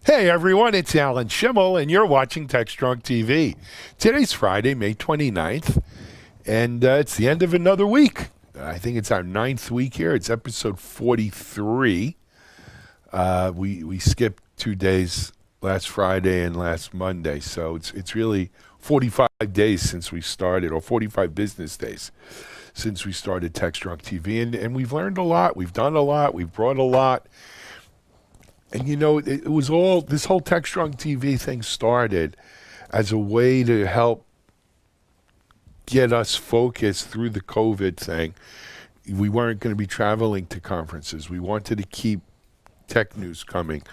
Hey everyone, it's Alan Schimmel, and you're watching TechStrong TV. Today's Friday, May 29th, and it's the end of another week. I think it's our ninth week here. It's episode 43. We skipped 2 days, last Friday and last Monday, so it's really 45 days since we started, or 45 business days since we started TechStrong TV, and we've learned a lot. We've done a lot. We've brought a lot. And you know, it was all, this whole TechStrong TV thing started as a way to help get us focused through the COVID thing. We weren't going to be traveling to conferences. We wanted to keep tech news coming.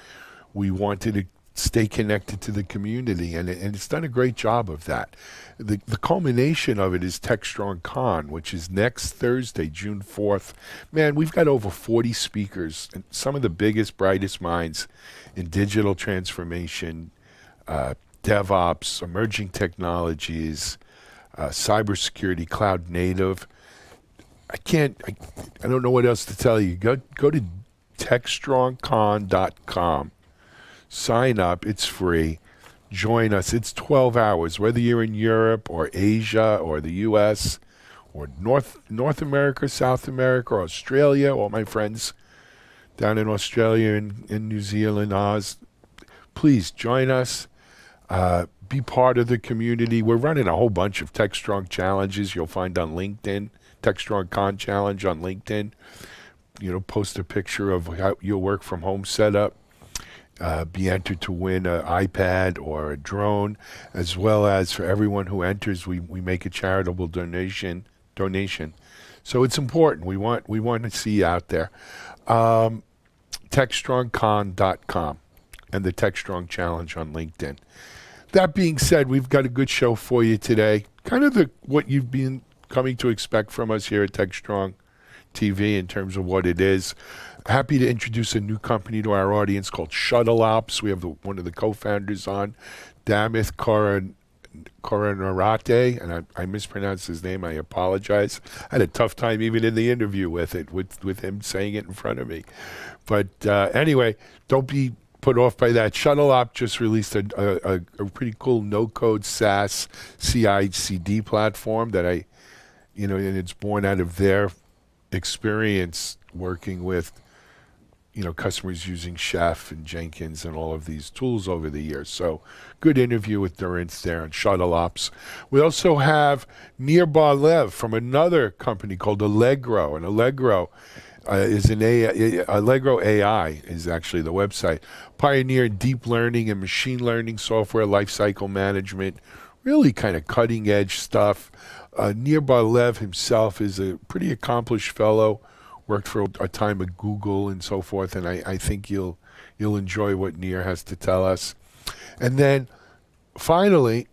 We wanted to stay connected to the community, and it's done a great job of that. The culmination of it is TechStrong Con, which is next Thursday, June 4th. Man, we've got over 40 speakers, and some of the biggest, brightest minds in digital transformation, DevOps, emerging technologies, cybersecurity, cloud native. I don't know what else to tell you. Go to techstrongcon.com. Sign up. It's free. Join us. It's 12 hours, whether you're in Europe or Asia or the U.S. or North America, South America, or Australia. All my friends down in Australia and in New Zealand, Oz. Please join us. Be part of the community. We're running a whole bunch of TechStrong challenges you'll find on LinkedIn. TechStrong Con Challenge on LinkedIn. You know, post a picture of how your work from home setup. Be entered to win an iPad or a drone, as well as for everyone who enters, we make a charitable donation. So it's important. We want to see you out there. TechStrongCon.com and the TechStrong Challenge on LinkedIn. That being said, we've got a good show for you today. Kind of what you've been coming to expect from us here at TechStrong TV in terms of what it is. Happy to introduce a new company to our audience called Shuttle Ops. We have one of the co-founders on, Damith Koranarate, and I mispronounced his name. I apologize. I had a tough time even in the interview with him saying it in front of me. But anyway, don't be put off by that. Shuttle Ops just released a pretty cool no-code SaaS CI/CD platform that and it's born out of their experience working with customers using Chef and Jenkins and all of these tools over the years. So good interview with Durance there on Shuttle Ops. We also have Nir Bar-Lev from another company called Allegro, and Allegro is Allegro AI is actually the website. Pioneer in deep learning and machine learning software lifecycle management, really kind of cutting edge stuff. Nir Bar-Lev himself is a pretty accomplished fellow, worked for a time at Google and so forth, and I think you'll enjoy what Nir has to tell us. And then finally,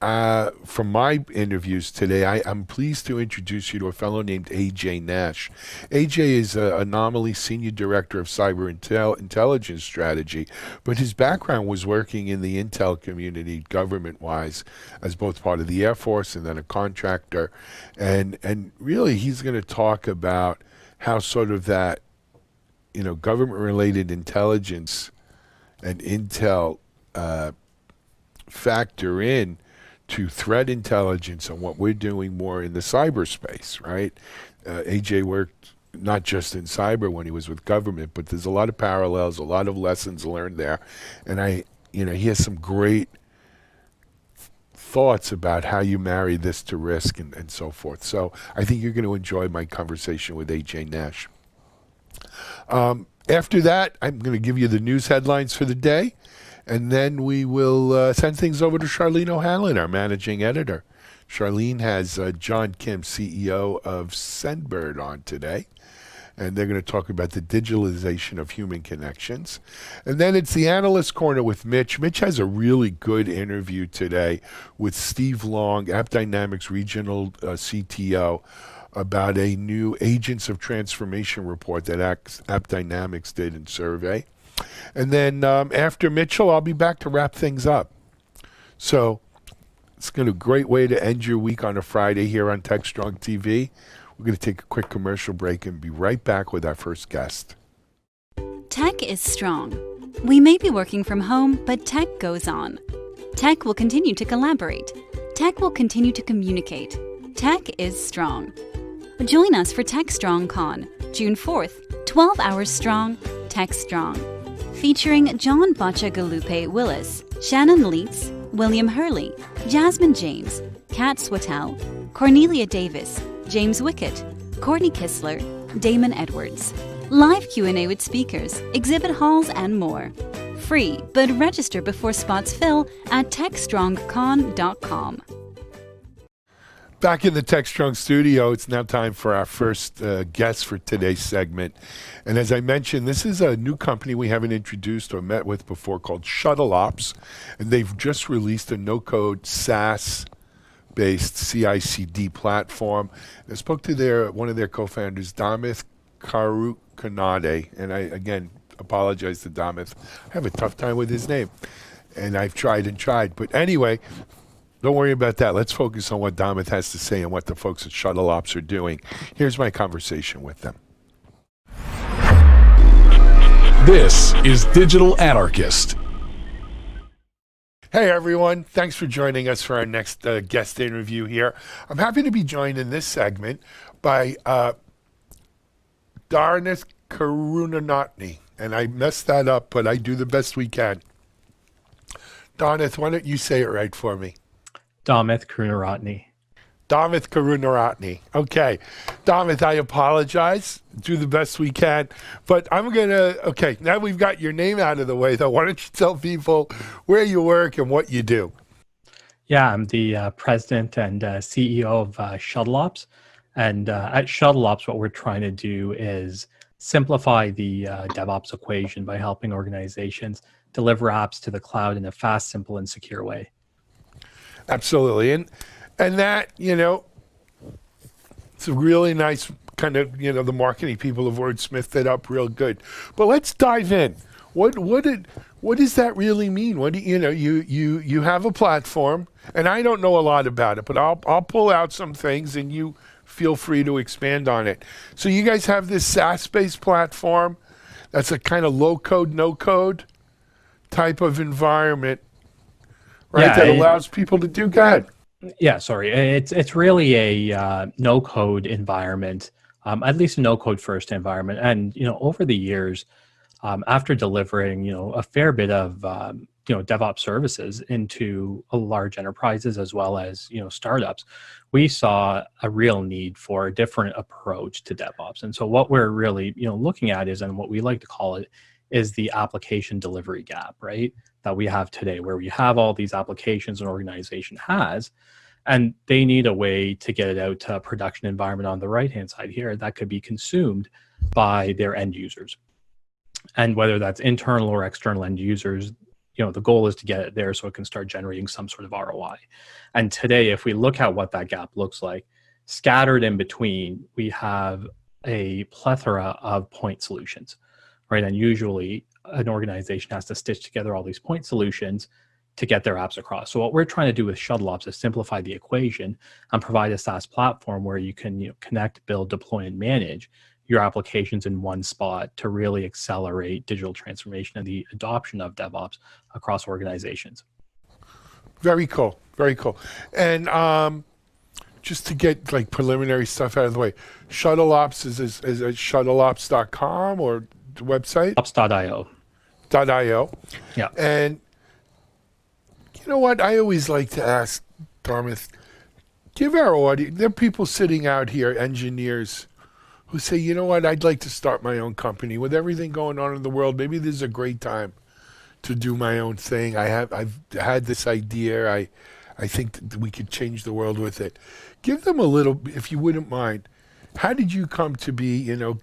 from my interviews today, I'm pleased to introduce you to a fellow named AJ Nash. AJ is an Anomaly Senior Director of Cyber Intelligence Strategy, but his background was working in the Intel community government-wise as both part of the Air Force and then a contractor. And really, he's going to talk about how sort of that, government-related intelligence and intel factor in to threat intelligence and what we're doing more in the cyberspace, right? AJ worked not just in cyber when he was with government, but there's a lot of parallels, a lot of lessons learned there. And he has some great thoughts about how you marry this to risk and so forth. So I think you're going to enjoy my conversation with AJ Nash. After that, I'm going to give you the news headlines for the day, and then we will send things over to Charlene O'Hanlon, our managing editor. Charlene has John Kim, CEO of Sendbird, on today, and they're going to talk about the digitalization of human connections. And then it's the Analyst Corner with Mitch. Mitch has a really good interview today with Steve Long, AppDynamics Regional CTO, about a new Agents of Transformation report that AppDynamics did in survey. And then after Mitchell, I'll be back to wrap things up. So it's a great way to end your week on a Friday here on TechStrong TV. We're going to take a quick commercial break and be right back with our first guest. Tech is strong. We may be working from home, but tech goes on. Tech will continue to collaborate. Tech will continue to communicate. Tech is strong. Join us for TechStrong Con, June 4th, 12 hours strong, TechStrong. Featuring John Bacciagalupe Willis, Shannon Leitz, William Hurley, Jasmine James, Kat Swatell, Cornelia Davis, James Wickett, Courtney Kistler, Damon Edwards. Live Q&A with speakers, exhibit halls, and more. Free, but register before spots fill at techstrongcon.com. Back in the TechStrong studio, it's now time for our first guest for today's segment. And as I mentioned, this is a new company we haven't introduced or met with before called ShuttleOps. And they've just released a no-code SaaS-based CI/CD platform. I spoke to one of their co-founders, Damit Karukanade. And I, again, apologize to Damit. I have a tough time with his name. And I've tried and tried. But anyway, don't worry about that. Let's focus on what Damit has to say and what the folks at ShuttleOps are doing. Here's my conversation with them. This is Digital Anarchist. Hey, everyone. Thanks for joining us for our next guest interview here. I'm happy to be joined in this segment by Damit Karukanade. And I messed that up, but I do the best we can. Damit, why don't you say it right for me? Damit Karukanade. Damit Karukanade. Okay. Damit, I apologize. Do the best we can. But I'm going to, okay, now we've got your name out of the way, though. Why don't you tell people where you work and what you do? Yeah, I'm the president and CEO of ShuttleOps. And at ShuttleOps, what we're trying to do is simplify the DevOps equation by helping organizations deliver apps to the cloud in a fast, simple, and secure way. Absolutely. And that, it's a really nice kind of, the marketing people have wordsmithed it up real good. But let's dive in. What does that really mean? What do you have a platform, and I don't know a lot about it, but I'll pull out some things and you feel free to expand on it. So you guys have this SaaS-based platform that's a kind of low-code, no-code type of environment, right? Yeah, that allows people to do good. Yeah, sorry. It's really a no-code environment, at least a no-code first environment. And, over the years, after delivering, a fair bit of, DevOps services into large enterprises as well as, startups, we saw a real need for a different approach to DevOps. And so what we're really, looking at is, and what we like to call it, is the application delivery gap, right? That we have today, where we have all these applications an organization has, and they need a way to get it out to a production environment on the right-hand side here that could be consumed by their end users. And whether that's internal or external end users, the goal is to get it there so it can start generating some sort of ROI. And today, if we look at what that gap looks like, scattered in between, we have a plethora of point solutions, right? And usually an organization has to stitch together all these point solutions to get their apps across. So what we're trying to do with ShuttleOps is simplify the equation and provide a SaaS platform where you can connect, build, deploy, and manage your applications in one spot to really accelerate digital transformation and the adoption of DevOps across organizations. Very cool. Very cool. And just to get preliminary stuff out of the way, ShuttleOps is at shuttleops.com or the website? Ops.io. .io. Yeah. And you know what? I always like to ask, Damit, give our audience, there are people sitting out here, engineers, who say, you know what, I'd like to start my own company. With everything going on in the world, maybe this is a great time to do my own thing. I've had this idea. I think that we could change the world with it. Give them a little, if you wouldn't mind, how did you come to be, CEO,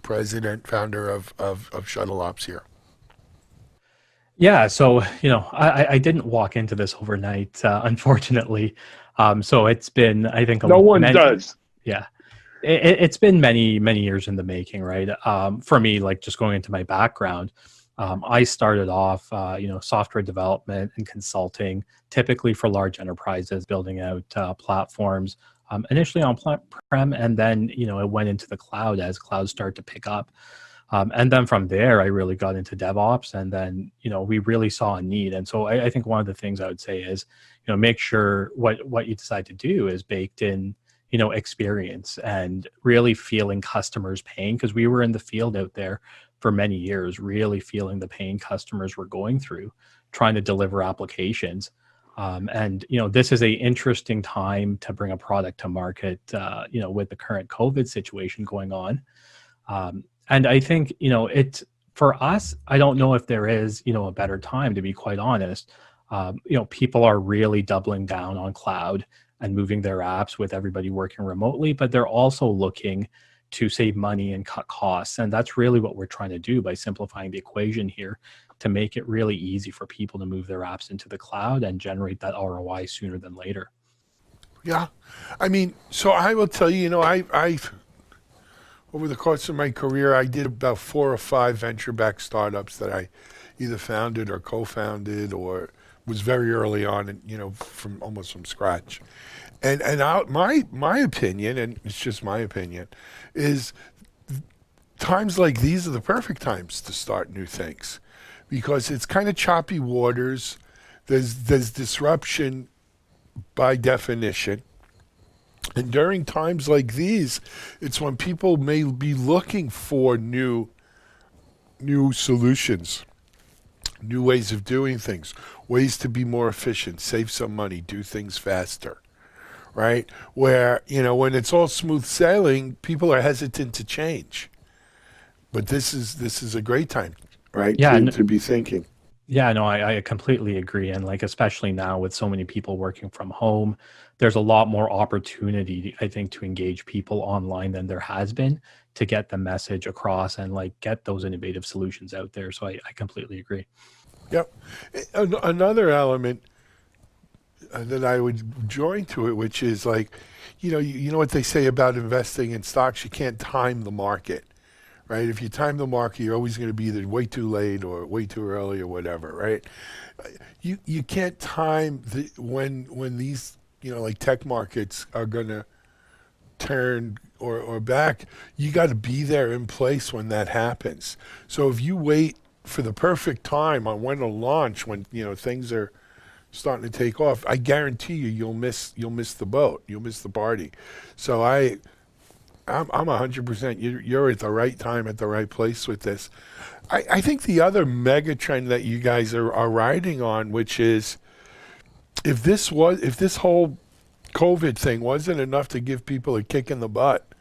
president, founder of ShuttleOps here? Yeah, so, I didn't walk into this overnight, unfortunately. So it's been, I think, no one does. Yeah. It's been many, many years in the making, right? For me, just going into my background, I started off, software development and consulting, typically for large enterprises, building out platforms, initially on prem, and then, it went into the cloud as clouds start to pick up. And then from there, I really got into DevOps, and then we really saw a need. And so I think one of the things I would say is, make sure what you decide to do is baked in, experience and really feeling customers' pain, because we were in the field out there for many years, really feeling the pain customers were going through, trying to deliver applications. And this is a interesting time to bring a product to market. With the current COVID situation going on. And I think, it's for us, I don't know if there is, a better time, to be quite honest. People are really doubling down on cloud and moving their apps with everybody working remotely, but they're also looking to save money and cut costs. And that's really what we're trying to do by simplifying the equation here to make it really easy for people to move their apps into the cloud and generate that ROI sooner than later. Yeah. I mean, so I will tell you, I over the course of my career, I did about 4 or 5 venture-backed startups that I either founded or co-founded or was very early on, and from almost from scratch. And my opinion, and it's just my opinion, is times like these are the perfect times to start new things, because it's kind of choppy waters. There's disruption by definition. And during times like these, it's when people may be looking for new solutions, new ways of doing things, ways to be more efficient, save some money, do things faster, right? Where, when it's all smooth sailing, people are hesitant to change. But this is a great time, right? Yeah, To be thinking. Yeah, no, I completely agree. And especially now with so many people working from home, there's a lot more opportunity, I think, to engage people online than there has been to get the message across and get those innovative solutions out there. So I completely agree. Yep. Another element that I would join to it, which is you know what they say about investing in stocks, you can't time the market. Right? If you time the market, you're always going to be either way too late or way too early or whatever, right? You can't time when these like tech markets are going to turn or back. You got to be there in place when that happens. So if you wait for the perfect time on when to launch, when things are starting to take off, I guarantee you'll miss the boat, you'll miss the party. So I'm 100%. You're at the right time, at the right place with this. I think the other mega trend that you guys are riding on, which is if this whole COVID thing wasn't enough to give people a kick in the butt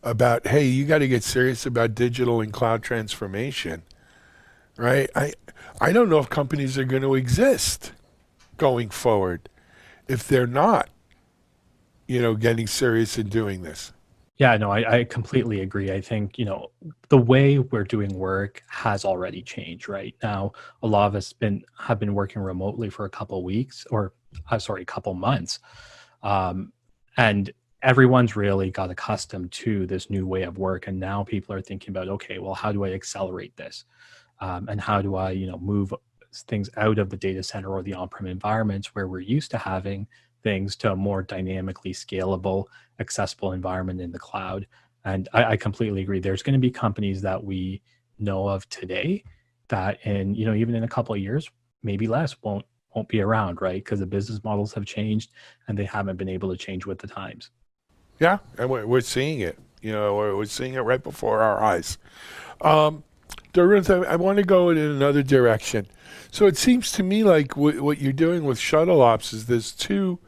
about, hey, you got to get serious about digital and cloud transformation, right? I don't know if companies are going to exist going forward if they're not, getting serious in doing this. Yeah, no, I completely agree. I think, the way we're doing work has already changed right now. A lot of us have been working remotely for a couple weeks or, a couple months. And everyone's really got accustomed to this new way of work. And now people are thinking about, okay, well, how do I accelerate this? And how do I, move things out of the data center or the on-prem environments where we're used to having things to a more dynamically scalable, accessible environment in the cloud. And I completely agree. There's going to be companies that we know of today that in, even in a couple of years, maybe less, won't be around, right? Because the business models have changed and they haven't been able to change with the times. Yeah, and we're seeing it. We're seeing it right before our eyes. Dorinth, I want to go in another direction. So it seems to me like what you're doing with shuttle ops is there's two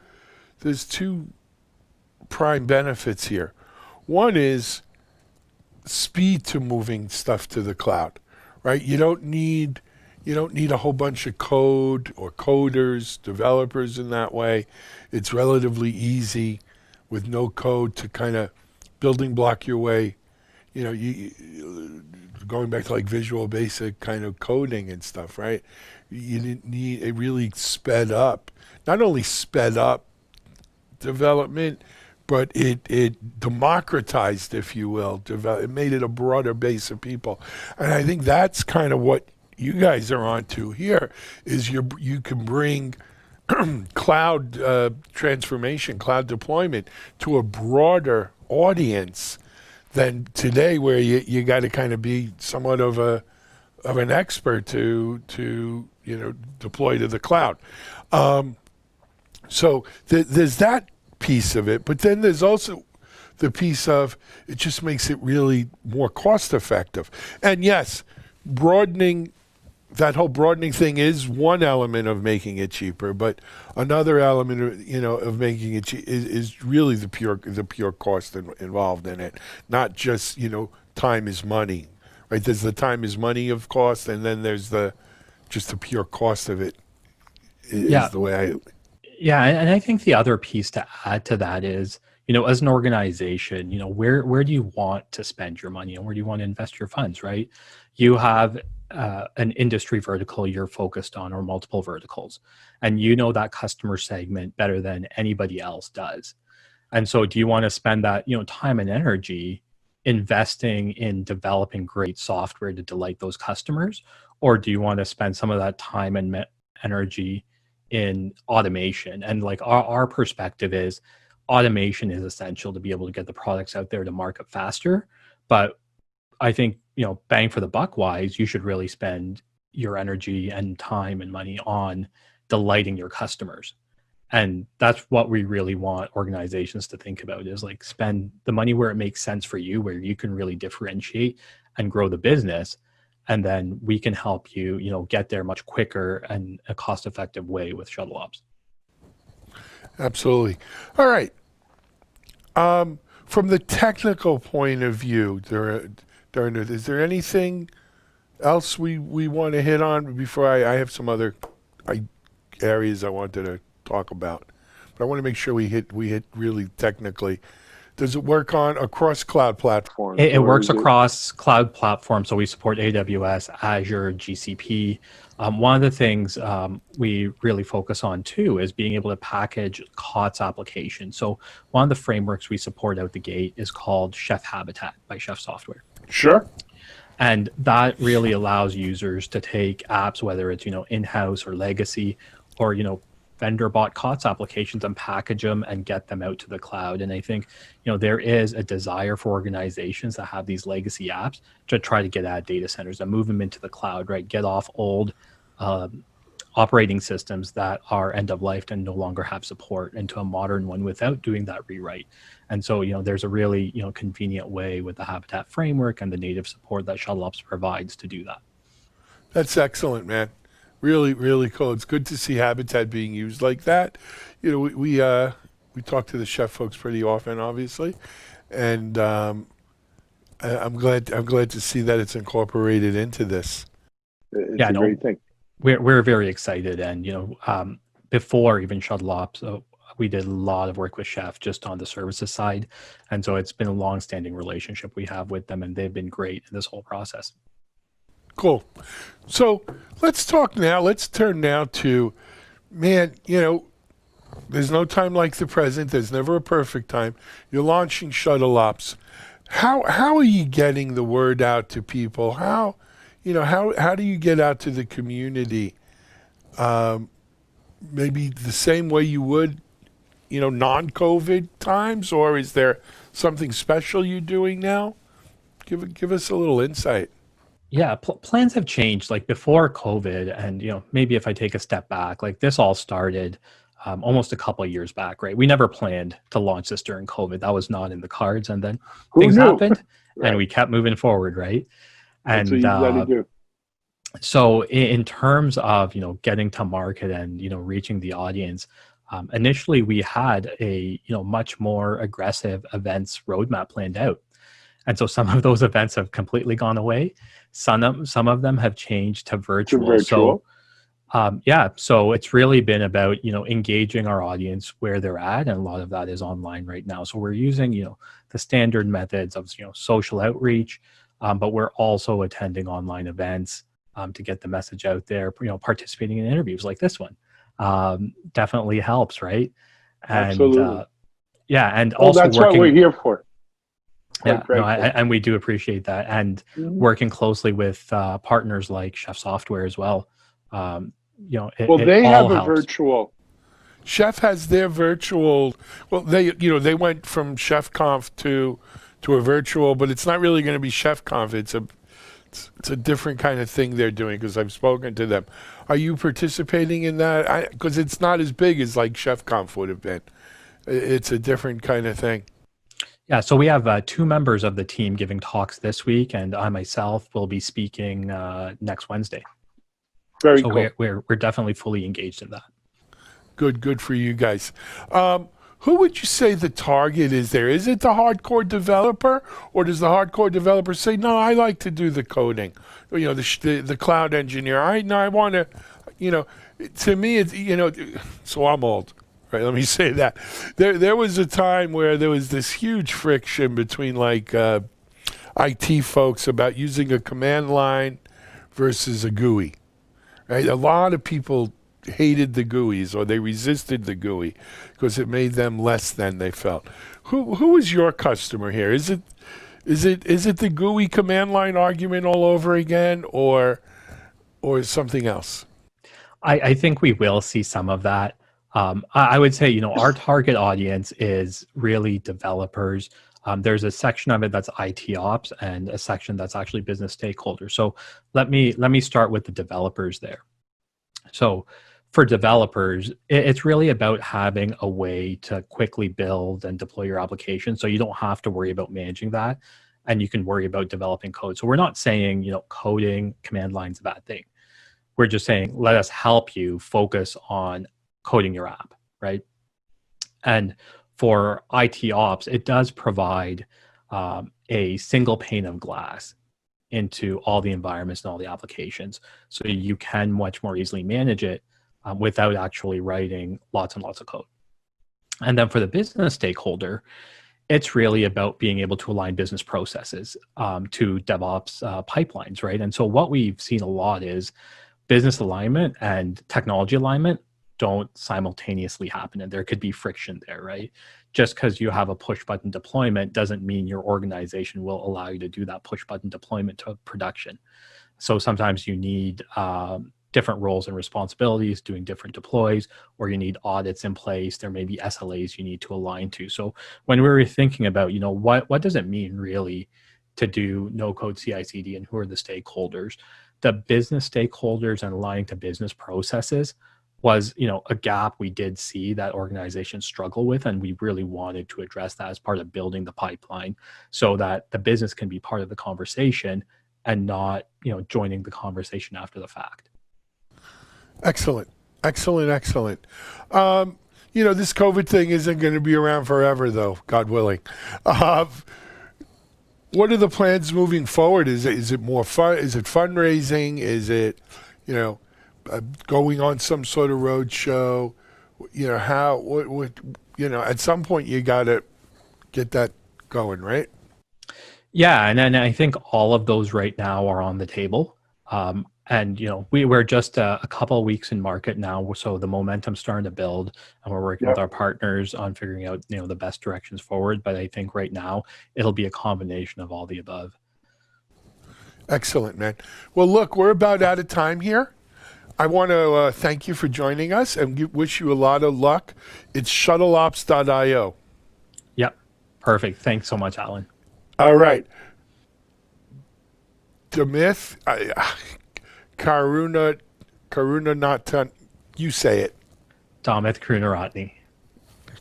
prime benefits here. One is speed to moving stuff to the cloud, right? You don't need a whole bunch of code or coders, developers in that way. It's relatively easy with no code to kind of building block your way. Going back to Visual Basic kind of coding and stuff, right? You didn't need it. Really sped up, not only sped up development, but it democratized, if you will, it made it a broader base of people. And I think that's kind of what you guys are onto here, is you can bring cloud transformation, cloud deployment to a broader audience than today, where you got to kind of be somewhat of an expert to deploy to the cloud. So there's that piece of it, but then there's also the piece of it just makes it really more cost effective. And yes, that whole broadening thing is one element of making it cheaper, but another element of making it is really the pure cost involved in it, not just time is money, right? There's the time is money of cost, and then there's just the pure cost of it is the way I. Yeah, and I think the other piece to add to that is, as an organization, where do you want to spend your money and where do you want to invest your funds, right? You have an industry vertical you're focused on, or multiple verticals, and that customer segment better than anybody else does. And so do you want to spend that, time and energy investing in developing great software to delight those customers? Or do you want to spend some of that time and energy in automation? And like our perspective is automation is essential to be able to get the products out there to market faster. But I think, bang for the buck wise, you should really spend your energy and time and money on delighting your customers. And that's what we really want organizations to think about, is like spend the money where it makes sense for you, where you can really differentiate and grow the business. And then we can help you, get there much quicker and a cost-effective way with shuttle ops. Absolutely. All right. From the technical point of view, is there anything else we want to hit on before I have some other areas I wanted to talk about? But I want to make sure we hit really technically. Does it work across cloud platforms? It works across cloud platforms. So we support AWS, Azure, GCP. One of the things we really focus on too is being able to package COTS applications. So one of the frameworks we support out the gate is called Chef Habitat by Chef Software. Sure. And that really allows users to take apps, whether it's, in-house or legacy, or, vendor bought COTS applications, and package them and get them out to the cloud. And I think, there is a desire for organizations that have these legacy apps to try to get at data centers and move them into the cloud, right? Get off old operating systems that are end of life and no longer have support into a modern one without doing that rewrite. And so, there's a really, convenient way with the Habitat framework and the native support that ShuttleOps provides to do that. That's excellent, man. Really, really cool. It's good to see Habitat being used like that. We talk to the Chef folks pretty often, obviously, and I'm glad to see that it's incorporated into this. It's a great thing. We're very excited, and before even ShuttleOps, we did a lot of work with Chef just on the services side, and so it's been a long-standing relationship we have with them, and they've been great in this whole process. Cool. So let's talk now. Let's turn now to, man, there's no time like the present. There's never a perfect time. You're launching ShuttleOps. How are you getting the word out to people? How do you get out to the community? Maybe the same way you would, non-COVID times, or is there something special you're doing now? Give us a little insight. Yeah, plans have changed. Like before COVID, and maybe if I take a step back, like this all started almost a couple of years back, right? We never planned to launch this during COVID. That was not in the cards, and then things happened, right, and we kept moving forward, right? And that's what you gotta do. So in terms of getting to market and reaching the audience, initially we had a much more aggressive events roadmap planned out. And so some of those events have completely gone away. Some of them have changed to virtual. So so it's really been about, engaging our audience where they're at. And a lot of that is online right now. So we're using, the standard methods of, social outreach, but we're also attending online events to get the message out there, participating in interviews like this one. Definitely helps, right? And, absolutely. And also that's working, what we're here for. And we do appreciate that, and working closely with partners like Chef Software as well. They have a helps. virtual. Chef has their virtual. Well, they went from ChefConf to to a virtual, but it's not really going to be ChefConf. It's a different kind of thing they're doing because I've spoken to them. Are you participating in that? Because it's not as big as like ChefConf would have been. It's a different kind of thing. Yeah, so we have 2 members of the team giving talks this week, and I myself will be speaking next Wednesday. Very so cool. We're definitely fully engaged in that. Good for you guys. Who would you say the target is there? Is it the hardcore developer, or does the hardcore developer say, no, I like to do the coding, the cloud engineer? I want to, to me, it's, so I'm old, right? Let me say that. There was a time where there was this huge friction between like IT folks about using a command line versus a GUI, right? A lot of people hated the GUIs, or they resisted the GUI because it made them less than they felt. Who is your customer here? Is it the GUI command line argument all over again, or something else? I think we will see some of that. I would say, our target audience is really developers. There's a section of it that's IT ops and a section that's actually business stakeholders. So let me start with the developers there. So for developers, it's really about having a way to quickly build and deploy your application, so you don't have to worry about managing that, and you can worry about developing code. So we're not saying, coding command line's a bad thing. We're just saying, let us help you focus on coding your app, right? And for IT ops, it does provide a single pane of glass into all the environments and all the applications, so you can much more easily manage it without actually writing lots and lots of code. And then for the business stakeholder, it's really about being able to align business processes to DevOps pipelines, right? And so what we've seen a lot is business alignment and technology alignment don't simultaneously happen, and there could be friction there, right? Just because you have a push button deployment doesn't mean your organization will allow you to do that push button deployment to production. So sometimes you need different roles and responsibilities doing different deploys, or you need audits in place. There may be SLAs you need to align to. So when we were thinking about, what does it mean really to do no-code CI/CD, and who are the stakeholders? The business stakeholders and aligning to business processes was, a gap we did see that organizations struggle with, and we really wanted to address that as part of building the pipeline, so that the business can be part of the conversation and not, joining the conversation after the fact. Excellent. This COVID thing isn't going to be around forever, though, God willing. What are the plans moving forward? Is it more fun? Is it fundraising? Is it, going on some sort of road show? At some point you got to get that going, right? Yeah, and I think all of those right now are on the table. And we're just a couple of weeks in market now, so the momentum's starting to build, and we're working with our partners on figuring out the best directions forward. But I think right now it'll be a combination of all the above. Excellent, man. Well, look, we're about out of time here. I want to thank you for joining us and wish you a lot of luck. It's shuttleops.io. Yep, perfect. Thanks so much, Alan. All right. Damith, Karuna, you say it. Damith Karunaratne.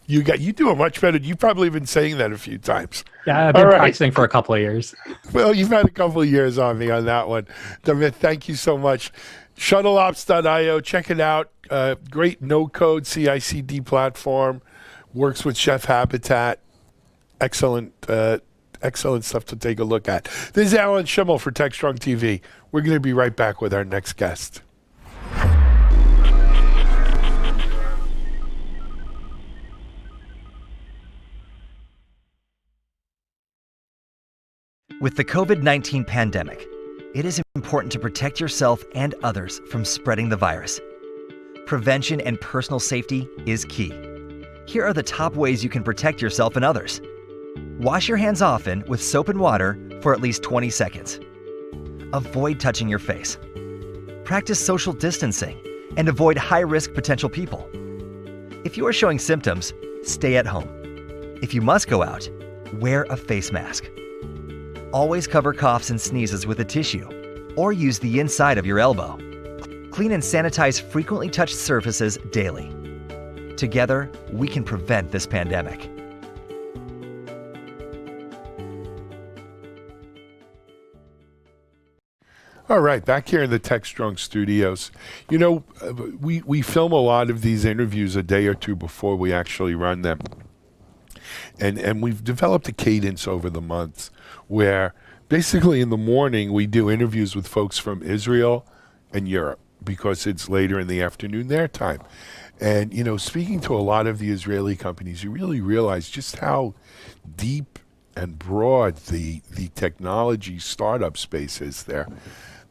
You do it much better. You've probably been saying that a few times. Yeah, I've been practicing for a couple of years. Well, you've had a couple of years on me on that one. Damith, thank you so much. Shuttleops.io, check it out. Great no-code CI/CD platform. Works with Chef Habitat. Excellent stuff to take a look at. This is Alan Schimmel for TechStrong TV. We're going to be right back with our next guest. With the COVID-19 pandemic, it is important to protect yourself and others from spreading the virus. Prevention and personal safety is key. Here are the top ways you can protect yourself and others. Wash your hands often with soap and water for at least 20 seconds. Avoid touching your face. Practice social distancing and avoid high-risk potential people. If you are showing symptoms, stay at home. If you must go out, wear a face mask. Always cover coughs and sneezes with a tissue, or use the inside of your elbow. Clean and sanitize frequently touched surfaces daily. Together, we can prevent this pandemic. All right, back here in the TechStrong studios. You know, we film a lot of these interviews a day or two before we actually run them. And we've developed a cadence over the months where basically in the morning we do interviews with folks from Israel and Europe because it's later in the afternoon their time. And, you know, speaking to a lot of the Israeli companies, you really realize just how deep and broad the technology startup space is there.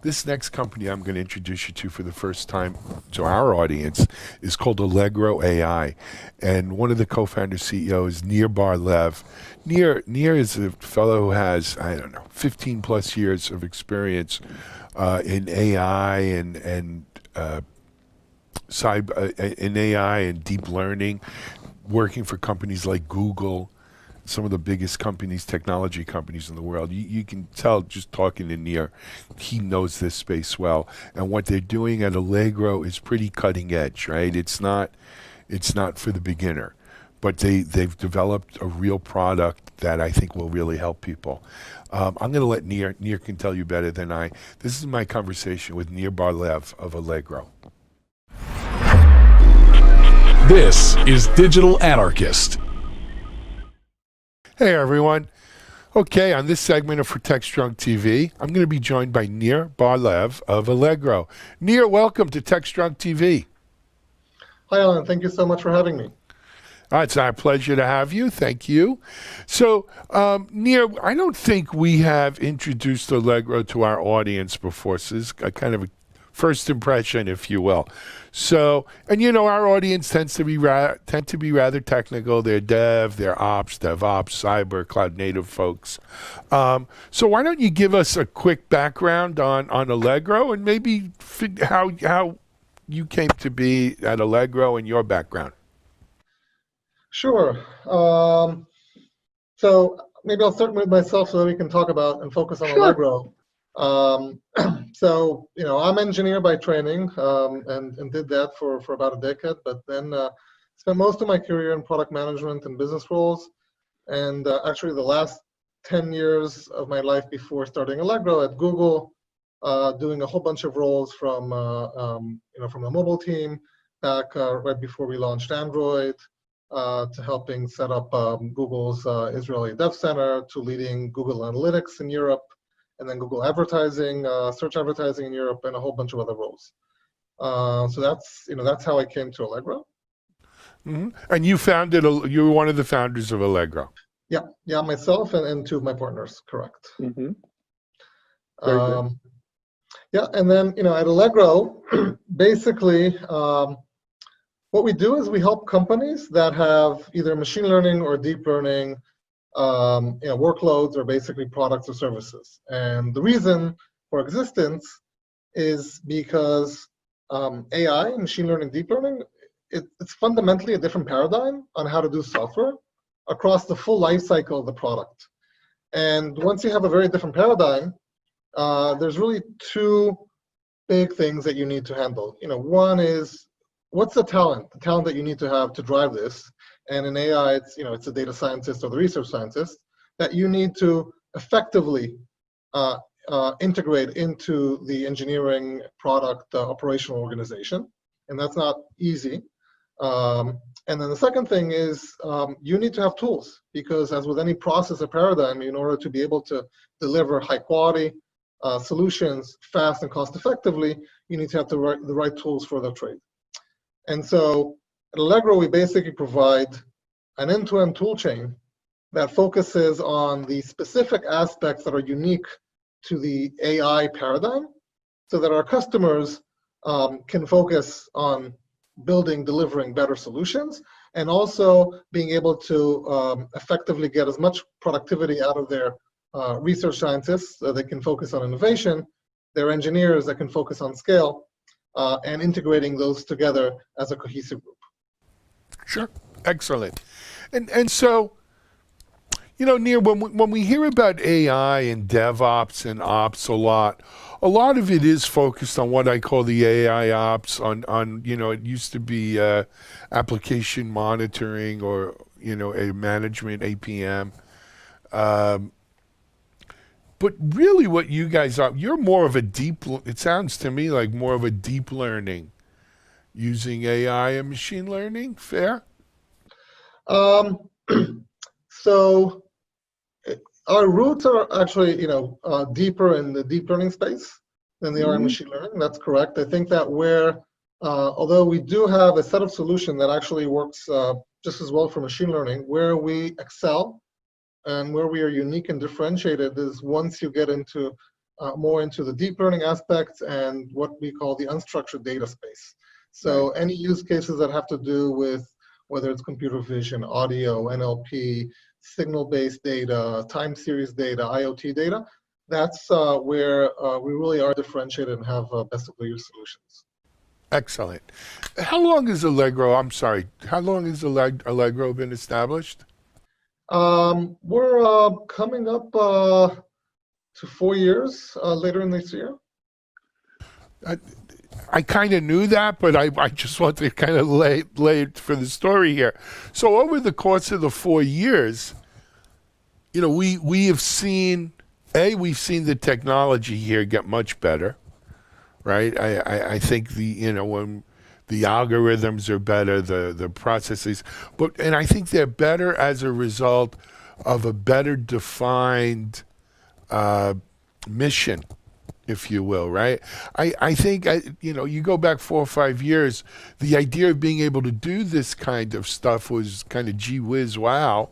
This next company I'm going to introduce you to for the first time to our audience is called Allegro AI. And one of the co-founders, CEO, is Nir Bar-Lev. Nir is a fellow who has, 15 plus years of experience in AI and in AI and deep learning, working for companies like Google, some of the biggest companies, technology companies in the world. You can tell just talking to Nir, he knows this space well. And what they're doing at Allegro is pretty cutting edge, right? It's not for the beginner, but they've developed a real product that I think will really help people. I'm going to let Nir can tell you better than I. This is my conversation with Nir Bar-Lev of Allegro. This is Digital Anarchist. Hey everyone. Okay, on this segment of For TechStrong TV, I'm going to be joined by Nir Bar-Lev of Allegro. Nir, welcome to TechStrong TV. Hi Alan, thank you so much for having me. It's our pleasure to have you. Thank you. So, Nir, I don't think we have introduced Allegro to our audience before. So this is a kind of a first impression, if you will. So, and you know, our audience tend to be rather technical. They're dev, they're ops, DevOps, cyber, cloud native folks. So why don't you give us a quick background on Allegro and maybe how you came to be at Allegro and your background? Sure. So maybe I'll start with myself so that we can talk about and focus on Allegro. So, you know, I'm an engineer by training and did that for about a decade, but then spent most of my career in product management and business roles. And actually the last 10 years of my life before starting Allegro at Google, doing a whole bunch of roles from the mobile team back right before we launched Android, to helping set up Google's Israeli Dev Center, to leading Google Analytics in Europe, and then Google Advertising, search advertising in Europe, and a whole bunch of other roles. So that's how I came to Allegro. Mm-hmm. And you were one of the founders of Allegro. Yeah, myself and two of my partners, correct. Mm-hmm. Yeah, and then at Allegro, basically, what we do is we help companies that have either machine learning or deep learning workloads or basically products or services. And the reason for existence is because AI, machine learning, deep learning, it's fundamentally a different paradigm on how to do software across the full life cycle of the product. And once you have a very different paradigm, there's really two big things that you need to handle. One is, what's the talent that you need to have to drive this? And in AI, it's a data scientist or the research scientist that you need to effectively integrate into the engineering product operational organization. And that's not easy. And then the second thing is you need to have tools, because as with any process or paradigm, in order to be able to deliver high quality solutions fast and cost effectively, you need to have the right tools for the trade. And so at Allegro, we basically provide an end-to-end tool chain that focuses on the specific aspects that are unique to the AI paradigm, so that our customers can focus on building, delivering better solutions, and also being able to effectively get as much productivity out of their research scientists so they can focus on innovation, their engineers that can focus on scale, and integrating those together as a cohesive group. Sure, excellent. And so, You know, Neil, when we hear about AI and DevOps and ops a lot of it is focused on what I call the AI ops. On you know, it used to be application monitoring or you know a management APM. Um, but really, what you guys are, you're more of a it sounds to me like more of a deep learning using AI and machine learning. Fair? Um, so our roots are actually, deeper in the deep learning space than they are in machine learning. That's correct. I think that although we do have a set of solution that actually works just as well for machine learning, where we excel and where we are unique and differentiated is once you get into more into the deep learning aspects and what we call the unstructured data space. So any use cases that have to do with whether it's computer vision, audio, NLP, signal-based data, time series data, IoT data, that's where we really are differentiated and have best-of-breed solutions. Excellent. How long is Allegro? I'm sorry. How long has Allegro been established? We're coming up to 4 years later in this year. I kind of knew that, but I just want to kind of lay it for the story here. So over the course of the 4 years, you know, we have seen, we've seen the technology here get much better, right? I think when the algorithms are better, the processes, and I think they're better as a result of a better defined mission, if you will, right? I think, you go back 4 or 5 years, the idea of being able to do this kind of stuff was kind of gee whiz, wow.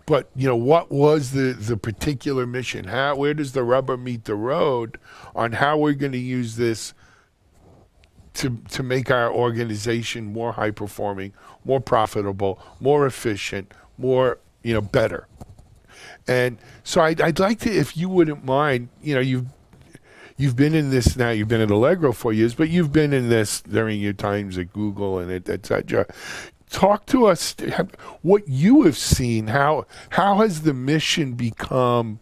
But, what was the particular mission? Where does the rubber meet the road on how we're going to use this to make our organization more high performing, more profitable, more efficient, more, better? And so I'd like to, if you wouldn't mind, you've been in this now. You've been at Allegro 4 years, but you've been in this during your times at Google and et cetera. Talk to us what you have seen. How has the mission become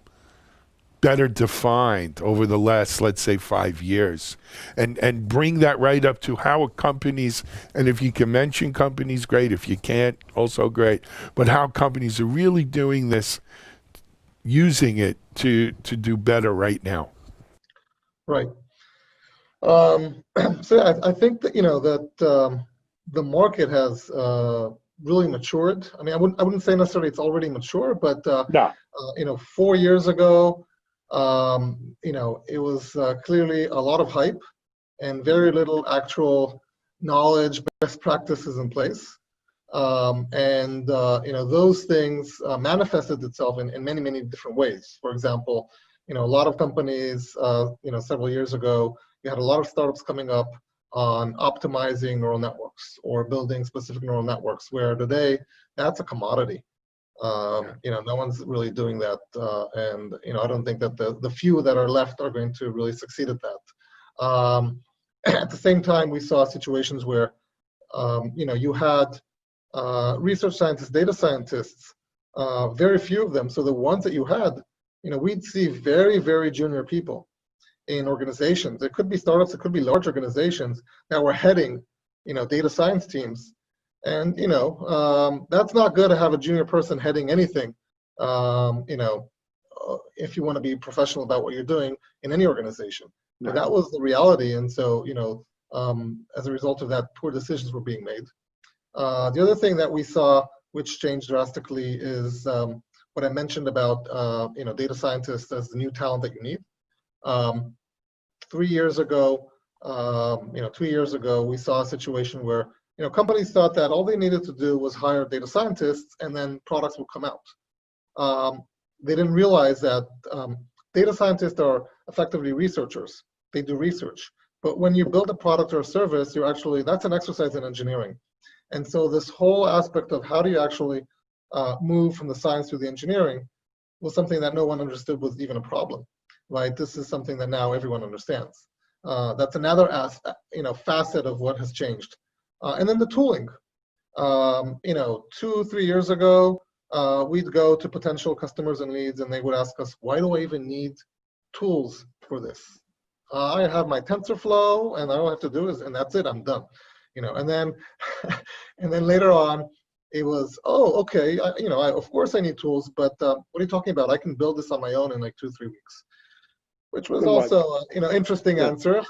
better defined over the last, let's say, 5 years, and bring that right up to how companies, and if you can mention companies, great. If you can't, also great. But how companies are really doing this, using it to do better right now. Right. So I think that the market has really matured. I mean, I wouldn't say necessarily it's already mature, but 4 years ago, it was clearly a lot of hype and very little actual knowledge, best practices in place. Those things manifested itself in many different ways. For example, a lot of companies, several years ago, you had a lot of startups coming up on optimizing neural networks or building specific neural networks, where today that's a commodity. No one's really doing that, and I don't think that the few that are left are going to really succeed at that. At the same time, we saw situations where you had research scientists, data scientists, very few of them. So the ones that you had, we'd see very junior people in organizations. It could be startups, it could be large organizations that were heading, data science teams. And, that's not good to have a junior person heading anything, if you want to be professional about what you're doing in any organization. But that was the reality. And so, as a result of that, poor decisions were being made. The other thing that we saw, which changed drastically, is what I mentioned about data scientists as the new talent that you need. 3 years ago, 2 years ago, we saw a situation where companies thought that all they needed to do was hire data scientists and then products would come out. They didn't realize that data scientists are effectively researchers. They do research. But when you build a product or a service, that's an exercise in engineering. And so this whole aspect of how do you actually move from the science to the engineering was something that no one understood was even a problem, right? This is something that now everyone understands. That's another facet of what has changed. And then the tooling. 2-3 years ago, we'd go to potential customers and leads, and they would ask us, why do I even need tools for this? I have my TensorFlow, and all I have to do is, and that's it, I'm done. And then, and then later on, it was, oh, okay, of course I need tools, but what are you talking about? I can build this on my own in like 2-3 weeks, which was also, interesting answer.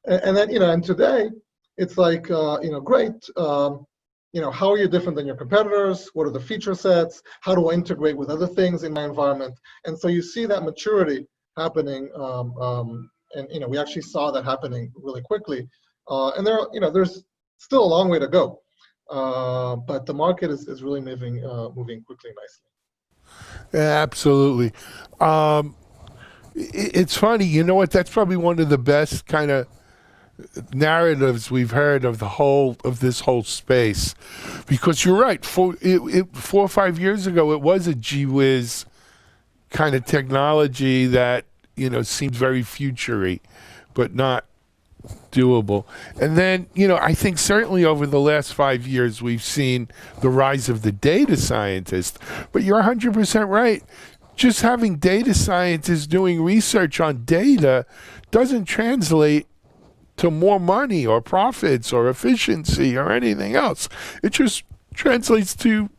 And then, and today, it's like, great. How are you different than your competitors? What are the feature sets? How do I integrate with other things in my environment? And so you see that maturity happening, and we actually saw that happening really quickly. And there's still a long way to go, but the market is really moving quickly, nicely. Yeah, absolutely. It's funny, you know what? That's probably one of the best kind of narratives we've heard of this whole space, because you're right. 4 or 5 years ago, it was a gee whiz kind of technology that seemed very future-y, but not doable. And then I think certainly over the last 5 years we've seen the rise of the data scientist. But you're 100% right. Just having data scientists doing research on data doesn't translate to more money or profits or efficiency or anything else. It just translates to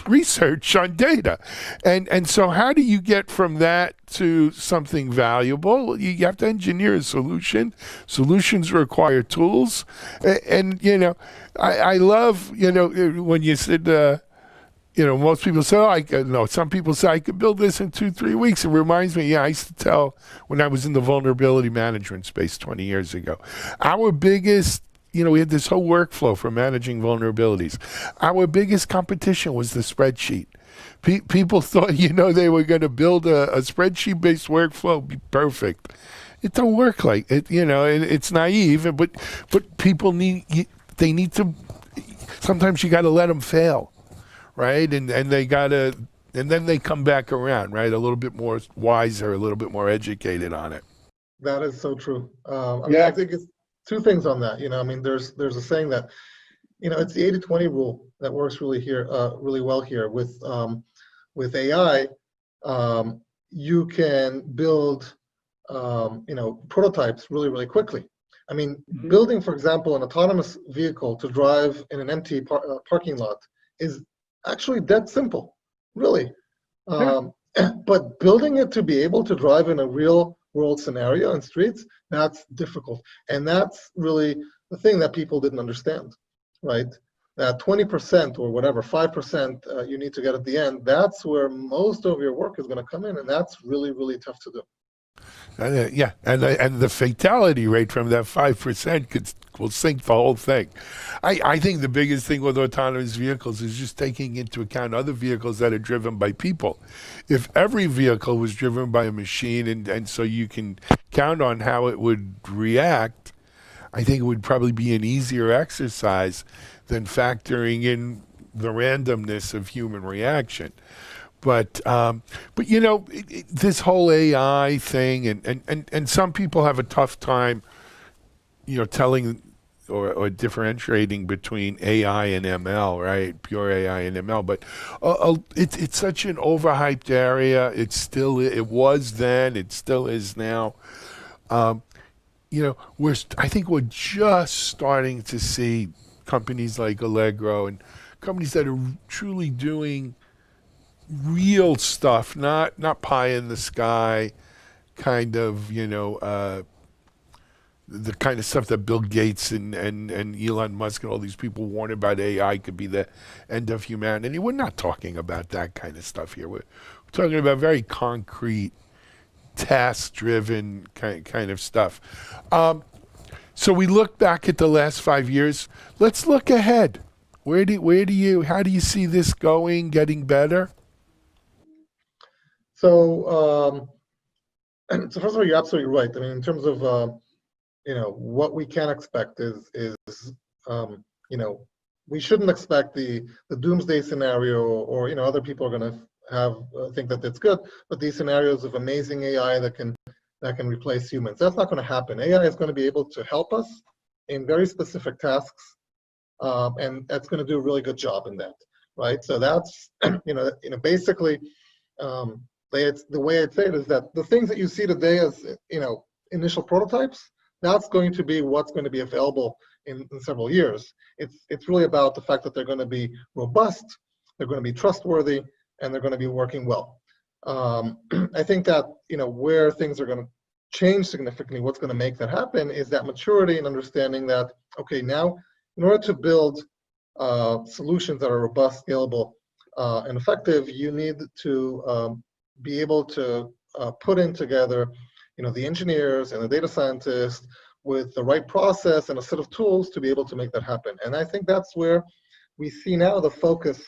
research on data. And so how do you get from that to something valuable? You have to engineer a solution. Solutions require tools. And I love, when you said, most people say, some people say I could build this in 2-3 weeks. It reminds me, I used to tell when I was in the vulnerability management space 20 years ago, our biggest, we had this whole workflow for managing vulnerabilities. Our biggest competition was the spreadsheet. People thought, they were going to build a spreadsheet-based workflow, be perfect. It don't work like it, it's naive, but people need to, sometimes you got to let them fail. Right, and they gotta, and then they come back around, right? A little bit more wiser, a little bit more educated on it. That is so true. I think it's two things on that. There's a saying that, it's the 80-20 rule that works really well here with AI. You can build, prototypes really quickly. Building, for example, an autonomous vehicle to drive in an empty parking lot is actually that simple, really. But building it to be able to drive in a real world scenario in streets, that's difficult. And that's really the thing that people didn't understand, right? That 20% or whatever, 5% you need to get at the end, that's where most of your work is going to come in, and that's really tough to do. And the fatality rate from that 5% will sink the whole thing. I think the biggest thing with autonomous vehicles is just taking into account other vehicles that are driven by people. If every vehicle was driven by a machine, and so you can count on how it would react, I think it would probably be an easier exercise than factoring in the randomness of human reaction. But this whole AI thing, and some people have a tough time, telling or differentiating between AI and ML, right? Pure AI and ML. But it's such an overhyped area. It was then, it still is now. I think we're just starting to see companies like Allegro and companies that are truly doing real stuff, not pie in the sky kind of, the kind of stuff that Bill Gates and Elon Musk and all these people warn about AI could be the end of humanity. We're not talking about that kind of stuff here. We're talking about very concrete, task-driven kind of stuff. So we look back at the last 5 years. Let's look ahead. How do you see this going, getting better? So first of all, you're absolutely right. In terms of what we can expect is we shouldn't expect the doomsday scenario, or other people are going to think that it's good, but these scenarios of amazing AI that can replace humans. That's not going to happen. AI is going to be able to help us in very specific tasks, and that's going to do a really good job in that. right? So that's basically the way I'd say it is that the things that you see today as initial prototypes, that's going to be what's going to be available in several years. It's really about the fact that they're going to be robust, they're going to be trustworthy, and they're going to be working well. I think that where things are going to change significantly, what's going to make that happen is that maturity and understanding that, okay, now in order to build solutions that are robust, scalable, and effective, you need to be able to put in together the engineers and the data scientists with the right process and a set of tools to be able to make that happen. And I think that's where we see now the focus,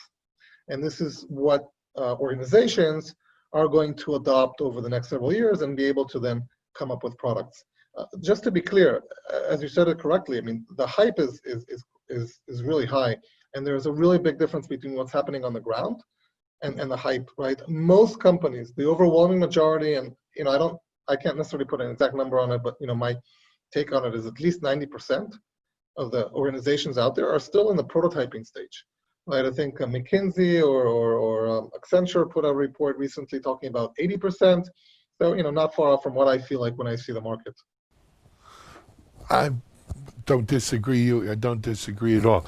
and this is what organizations are going to adopt over the next several years and be able to then come up with products. Just to be clear, as you said it correctly, I mean, the hype is really high, and there's a really big difference between what's happening on the ground and the hype, right? Most companies, the overwhelming majority, and I can't necessarily put an exact number on it, but my take on it is at least 90% of the organizations out there are still in the prototyping stage, right? I think McKinsey or Accenture put out a report recently talking about 80%. So not far off from what I feel like when I see the market. I don't disagree. I don't disagree at all.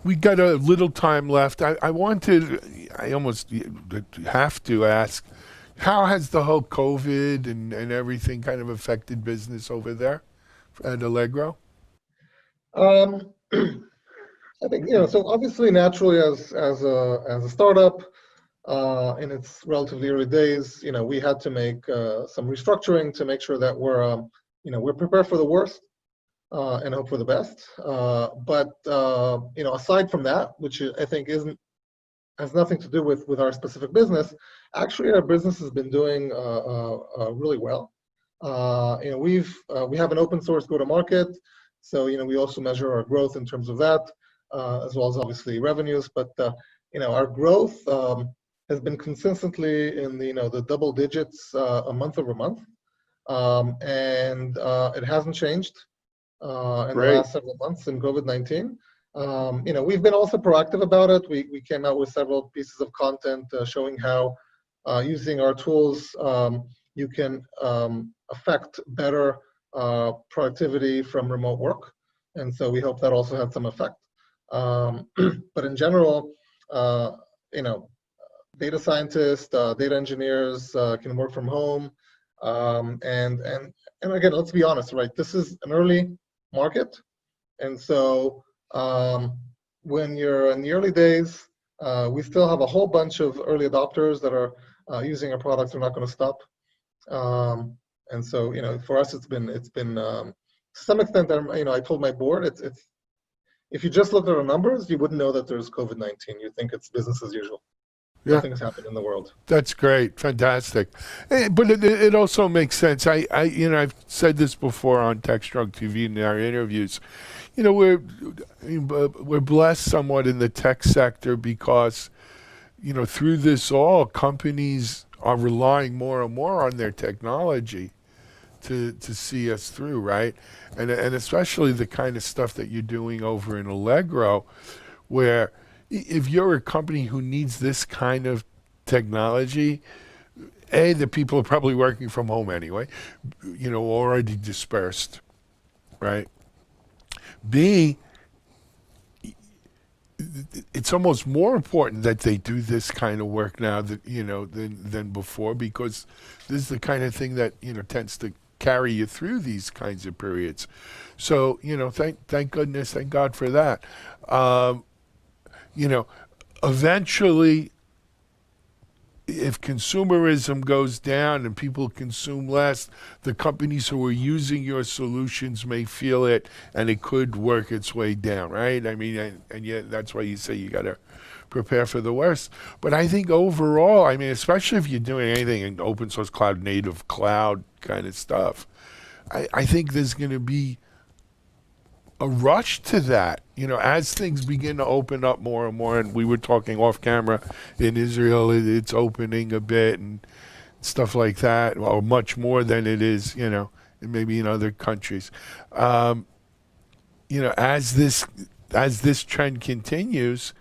We got a little time left. I almost have to ask, how has the whole COVID and everything kind of affected business over there at Allegro? I think so obviously naturally as a startup in its relatively early days, we had to make some restructuring to make sure that we're prepared for the worst and hope for the best. But aside from that, which I think has nothing to do with our specific business, actually our business has been doing really well. We have an open source go-to-market, so we also measure our growth in terms of that, as well as obviously revenues. But our growth has been consistently in the double digits month over month, and it hasn't changed in the last several months in COVID-19. We've been also proactive about it. We came out with several pieces of content showing how using our tools you can affect better productivity from remote work, and so we hope that also had some effect. But in general, data scientists, data engineers can work from home, and again, let's be honest, right? This is an early market, and so when you're in the early days, we still have a whole bunch of early adopters that are using our products. We're not going to stop, and so for us, it's been to some extent. I told my board, it's if you just look at our numbers, you wouldn't know that there's COVID-19. You'd think it's business as usual. Yeah. Nothing's happened in the world. That's great, fantastic. But it also makes sense. I've said this before on TechStrong TV in our interviews. We're blessed somewhat in the tech sector because through this all, companies are relying more and more on their technology to see us through, right? And especially the kind of stuff that you're doing over in Allegro, where if you're a company who needs this kind of technology, the people are probably working from home anyway, already dispersed, right? B, it's almost more important that they do this kind of work now than before, because this is the kind of thing that tends to carry you through these kinds of periods. So thank goodness, thank God for that. Eventually, if consumerism goes down and people consume less, the companies who are using your solutions may feel it, and it could work its way down, right? I mean, and yet that's why you say you got to prepare for the worst. But I think overall, especially if you're doing anything in open source cloud native cloud kind of stuff, I think there's going to be a rush to that, as things begin to open up more and more. And we were talking off camera, in Israel, it's opening a bit and stuff like that, or much more than it is, maybe in other countries. As this trend continues,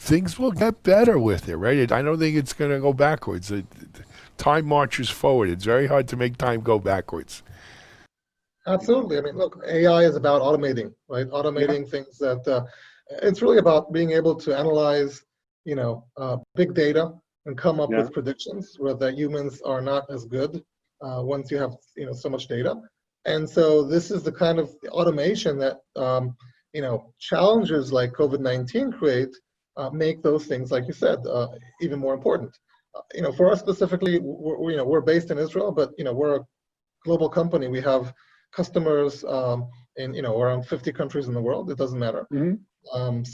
things will get better with it, right? I don't think it's going to go backwards. Time marches forward. It's very hard to make time go backwards. Absolutely. I mean, look, AI is about automating, right? Automating things that it's really about being able to analyze, big data and come up with predictions where the humans are not as good once you have, so much data. And so this is the kind of automation that, challenges like COVID-19 create, make those things, like you said, even more important. For us specifically, we're based in Israel, but, we're a global company. We have customers in around 50 countries in the world. It doesn't matter. And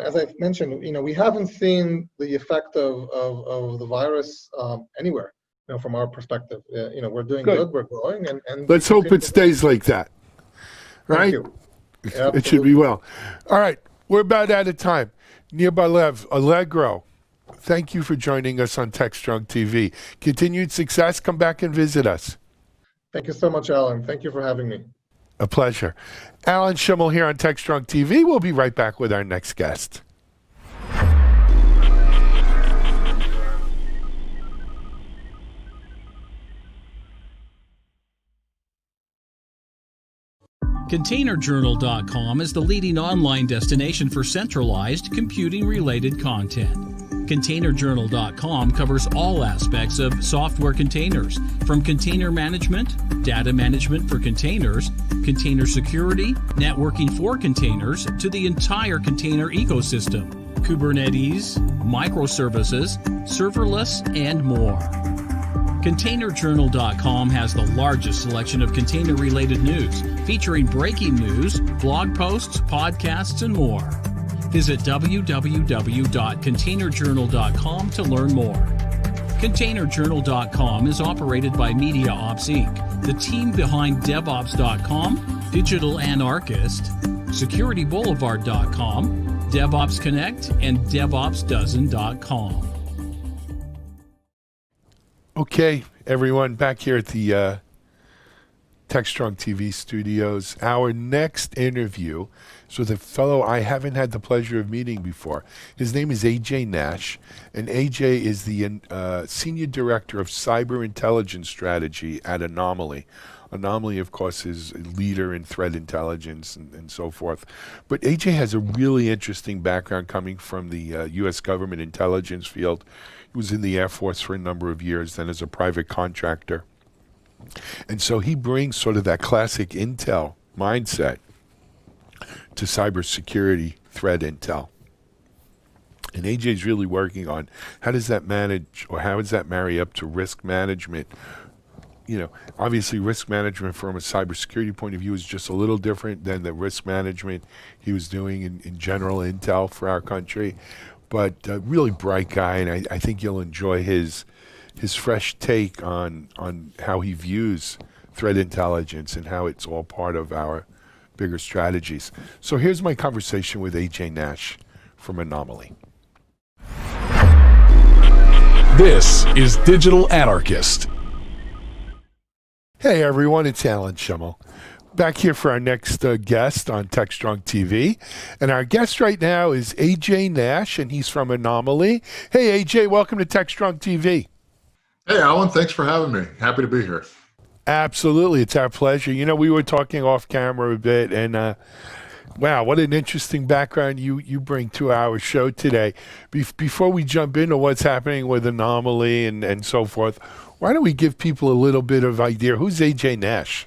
as I've mentioned, we haven't seen the effect of the virus anywhere. From our perspective, we're doing good. We're growing, and let's hope it stays like that. Right? Thank you. It should be well. All right, we're about out of time. Nir Bar-Lev, Allegro, thank you for joining us on TechStrong TV. Continued success. Come back and visit us. Thank you so much, Alan. Thank you for having me. A pleasure. Alan Schimmel here on TechStrong TV. We'll be right back with our next guest. ContainerJournal.com is the leading online destination for centralized computing-related content. ContainerJournal.com covers all aspects of software containers, from container management, data management for containers, container security, networking for containers, to the entire container ecosystem, Kubernetes, microservices, serverless, and more. ContainerJournal.com has the largest selection of container-related news, featuring breaking news, blog posts, podcasts, and more. Visit www.containerjournal.com to learn more. ContainerJournal.com is operated by MediaOps Inc., the team behind DevOps.com, Digital Anarchist, SecurityBoulevard.com, DevOps Connect, and DevOpsDozen.com. Okay, everyone, back here at the TechStrong TV studios. Our next interview is with a fellow I haven't had the pleasure of meeting before. His name is AJ Nash, and AJ is the Senior Director of Cyber Intelligence Strategy at Anomaly. Anomaly, of course, is a leader in threat intelligence and so forth. But AJ has a really interesting background coming from the U.S. government intelligence field. He was in the Air Force for a number of years, then as a private contractor. And so he brings sort of that classic intel mindset to cybersecurity threat intel. And AJ's really working on how does that manage, or how does that marry up to risk management? Obviously risk management from a cybersecurity point of view is just a little different than the risk management he was doing in general intel for our country. But a really bright guy, and I think you'll enjoy his fresh take on how he views threat intelligence and how it's all part of our bigger strategies. So here's my conversation with AJ Nash from Anomaly. This is Digital Anarchist. Hey everyone, it's Alan Schimmel. Back here for our next guest on TechStrong TV. And our guest right now is AJ Nash, and he's from Anomaly. Hey AJ, welcome to TechStrong TV. Hey Alan, thanks for having me. Happy to be here. Absolutely, it's our pleasure. We were talking off camera a bit, and wow, what an interesting background you bring to our show today. Before we jump into what's happening with Anomaly and so forth, why don't we give people a little bit of idea? Who's AJ Nash?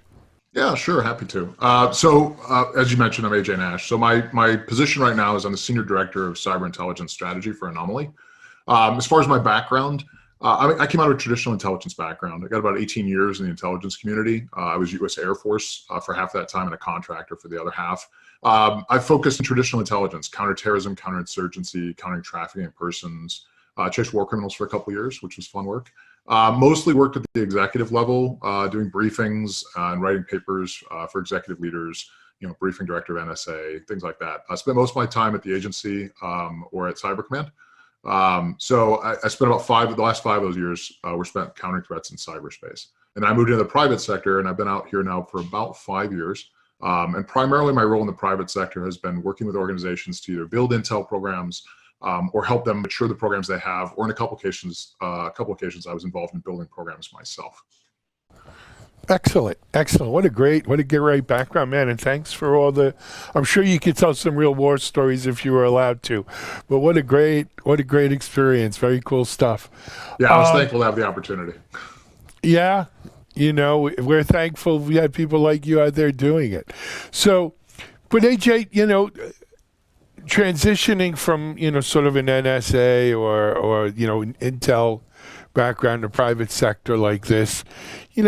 Yeah, sure, happy to. So as you mentioned, I'm AJ Nash. So my position right now is I'm the Senior Director of Cyber Intelligence Strategy for Anomaly. As far as my background, I came out of a traditional intelligence background. I got about 18 years in the intelligence community. I was U.S. Air Force for half that time and a contractor for the other half. I focused in traditional intelligence, counterterrorism, counterinsurgency, countering trafficking in persons, chased war criminals for a couple of years, which was fun work. Mostly worked at the executive level, doing briefings and writing papers for executive leaders, briefing director of NSA, things like that. I spent most of my time at the agency or at Cyber Command. So I spent about the last 5 of those years were spent countering threats in cyberspace. And I moved into the private sector, and I've been out here now for about 5 years. And primarily my role in the private sector has been working with organizations to either build intel programs, or help them mature the programs they have, or in a couple occasions, I was involved in building programs myself. Excellent, excellent. What a great background, man. And thanks for all the. I'm sure you could tell some real war stories if you were allowed to, but what a great experience. Very cool stuff. Yeah, I was thankful to have the opportunity. Yeah, we're thankful we had people like you out there doing it. So, but AJ, transitioning from sort of an NSA or an Intel background to private sector like this, you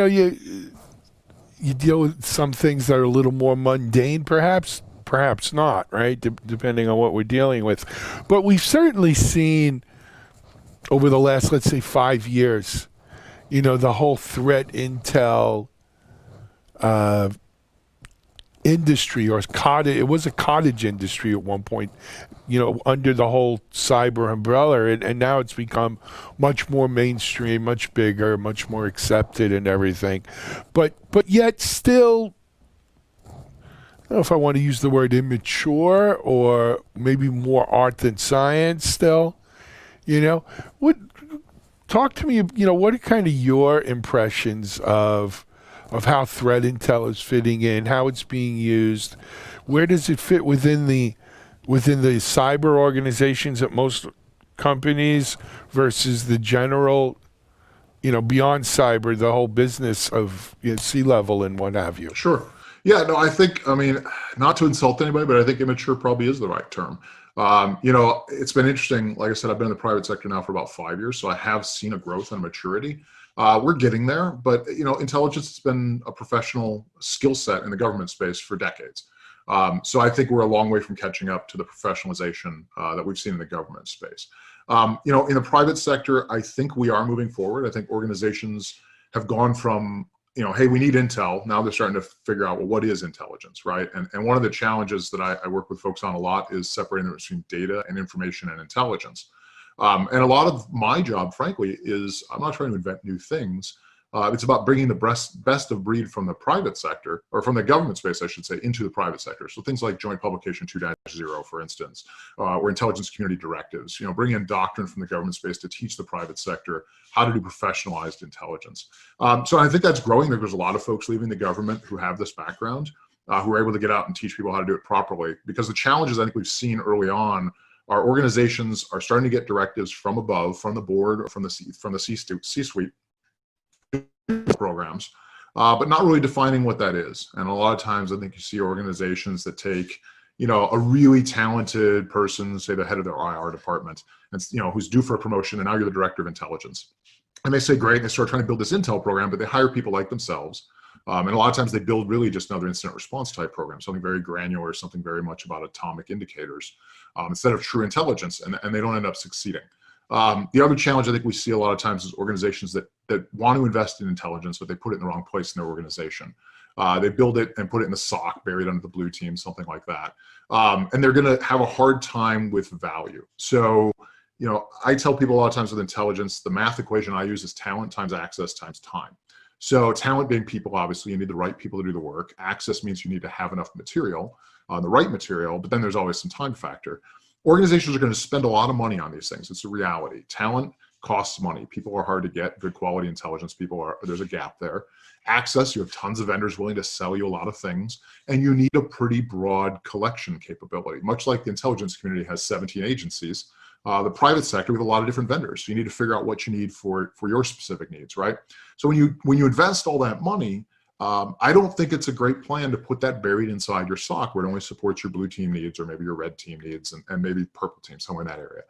deal with some things that are a little more mundane, perhaps not, right? Depending on what we're dealing with. But we've certainly seen over the last, let's say, 5 years, the whole threat intel industry, or it was a cottage industry at one point, under the whole cyber umbrella, and now it's become much more mainstream, much bigger, much more accepted and everything. But yet still, I don't know if I want to use the word immature, or maybe more art than science still. Talk to me, what are kind of your impressions of how threat intel is fitting in, how it's being used, where does it fit within the cyber organizations at most companies versus the general, beyond cyber, the whole business of C-level and what have you? Sure. Yeah, no, not to insult anybody, but I think immature probably is the right term. It's been interesting. Like I said, I've been in the private sector now for about 5 years, so I have seen a growth and maturity. We're getting there, but intelligence has been a professional skill set in the government space for decades. So I think we're a long way from catching up to the professionalization that we've seen in the government space. In the private sector, I think we are moving forward. I think organizations have gone from, hey, we need intel. Now they're starting to figure out, well, what is intelligence, right? And one of the challenges that I work with folks on a lot is separating between data and information and intelligence. And a lot of my job, frankly, is I'm not trying to invent new things. It's about bringing the best of breed from the private sector, or from the government space, I should say, into the private sector. So things like Joint Publication 2.0, for instance, or intelligence community directives, bring in doctrine from the government space to teach the private sector how to do professionalized intelligence. So I think that's growing. There's a lot of folks leaving the government who have this background, who are able to get out and teach people how to do it properly. Because the challenges I think we've seen early on are organizations are starting to get directives from above, from the board, or from the C-suite programs, but not really defining what that is. And a lot of times I think you see organizations that take, a really talented person, say the head of their IR department, and who's due for a promotion, and now you're the director of intelligence. And they say, great, and they start trying to build this intel program, but they hire people like themselves. And a lot of times they build really just another incident response type program, something very granular, something very much about atomic indicators, instead of true intelligence, and they don't end up succeeding. The other challenge I think we see a lot of times is organizations that want to invest in intelligence, but they put it in the wrong place in their organization. They build it and put it in the SOC, buried under the blue team, something like that. And they're going to have a hard time with value. So, I tell people a lot of times with intelligence, the math equation I use is talent times access times time. So talent being people, obviously, you need the right people to do the work. Access means you need to have enough material, the right material, but then there's always some time factor. Organizations are going to spend a lot of money on these things. It's a reality. Talent costs money. People are hard to get. Good quality intelligence there's a gap there. Access, you have tons of vendors willing to sell you a lot of things, and you need a pretty broad collection capability. Much like the intelligence community has 17 agencies, the private sector, we have a lot of different vendors. So you need to figure out what you need for your specific needs, right? So when you invest all that money, I don't think it's a great plan to put that buried inside your SOC where it only supports your blue team needs, or maybe your red team needs, and maybe purple team, somewhere in that area.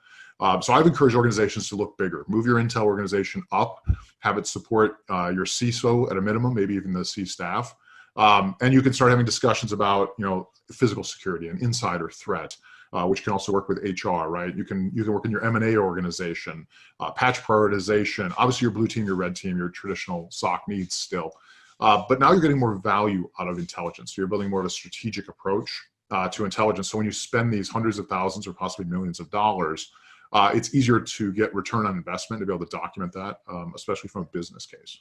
So I've encouraged organizations to look bigger, move your intel organization up, have it support your CISO at a minimum, maybe even the C staff. And you can start having discussions about, physical security and insider threat, which can also work with HR, right? You can work in your M&A organization, patch prioritization, obviously your blue team, your red team, your traditional SOC needs still. But now you're getting more value out of intelligence. So you're building more of a strategic approach to intelligence. So when you spend these hundreds of thousands or possibly millions of dollars, it's easier to get return on investment, to be able to document that, especially from a business case.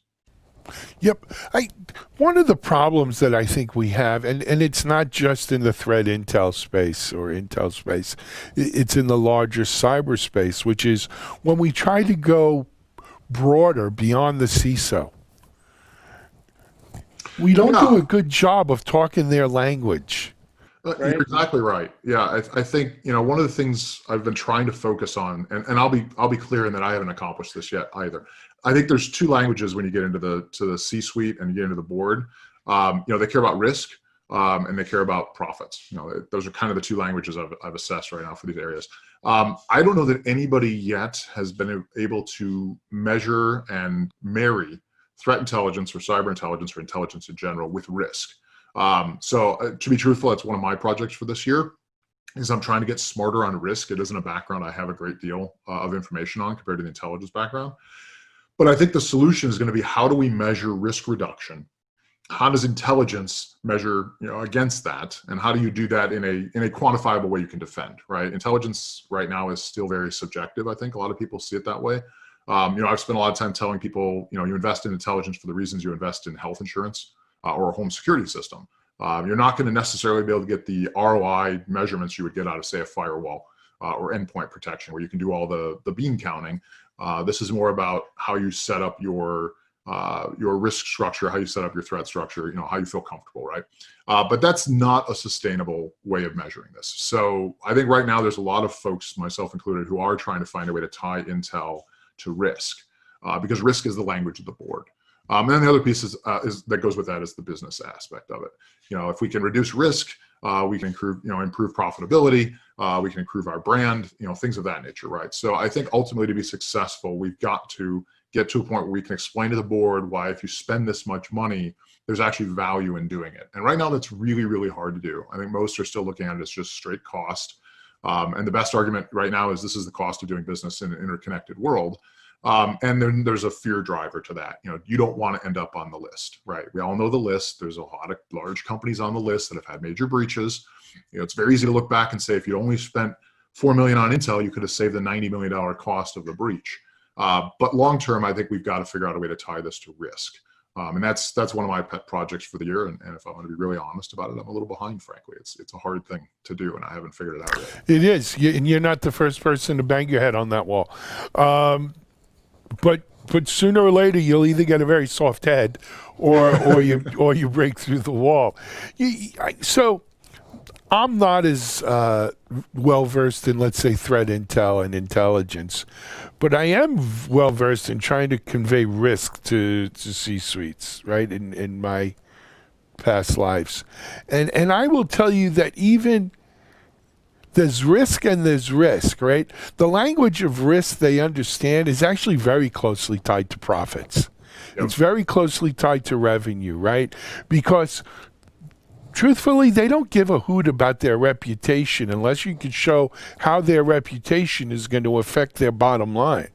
Yep. One of the problems that I think we have, and it's not just in the threat intel space or intel space, it's in the larger cyberspace, which is when we try to go broader beyond the CISO. We don't do a good job of talking their language. Right. You're exactly right. Yeah, I think one of the things I've been trying to focus on, and I'll be clear in that I haven't accomplished this yet either. I think there's two languages when you get into the C-suite and you get into the board. They care about risk and they care about profits. Those are kind of the two languages I've assessed right now for these areas. I don't know that anybody yet has been able to measure and marry threat intelligence or cyber intelligence or intelligence in general with risk. So to be truthful, that's one of my projects for this year, is I'm trying to get smarter on risk. It isn't a background I have a great deal of information on compared to the intelligence background. But I think the solution is going to be, how do we measure risk reduction? How does intelligence measure against that? And how do you do that in a quantifiable way you can defend, right? Intelligence right now is still very subjective. I think a lot of people see it that way. I've spent a lot of time telling people, you invest in intelligence for the reasons you invest in health insurance or a home security system. You're not going to necessarily be able to get the ROI measurements you would get out of, say, a firewall or endpoint protection, where you can do all the bean counting. This is more about how you set up your risk structure, how you set up your threat structure, how you feel comfortable, right? But that's not a sustainable way of measuring this. So I think right now there's a lot of folks, myself included, who are trying to find a way to tie intel to risk, because risk is the language of the board. And then the other piece is that goes with that is the business aspect of it. If we can reduce risk, we can improve profitability, we can improve our brand, things of that nature, right? So I think ultimately to be successful, we've got to get to a point where we can explain to the board why, if you spend this much money, there's actually value in doing it. And right now that's really, really hard to do. I think most are still looking at it as just straight cost. And the best argument right now is this is the cost of doing business in an interconnected world. And then there's a fear driver to that. You don't want to end up on the list, right? We all know the list. There's a lot of large companies on the list that have had major breaches. It's very easy to look back and say, if you only spent $4 million on Intel, you could have saved the $90 million cost of the breach. But long term, I think we've got to figure out a way to tie this to risk. And that's one of my pet projects for the year. And if I'm going to be really honest about it, I'm a little behind, frankly. It's a hard thing to do, and I haven't figured it out yet. It is, and you're not the first person to bang your head on that wall. But sooner or later, you'll either get a very soft head, or you break through the wall. So I'm not as well versed in, let's say, threat intel and intelligence, but I am well versed in trying to convey risk to C-suites, right? In my past lives, and I will tell you that even there's risk and there's risk, right? The language of risk they understand is actually very closely tied to profits. Yep. It's very closely tied to revenue, right? Because truthfully, they don't give a hoot about their reputation unless you can show how their reputation is going to affect their bottom line,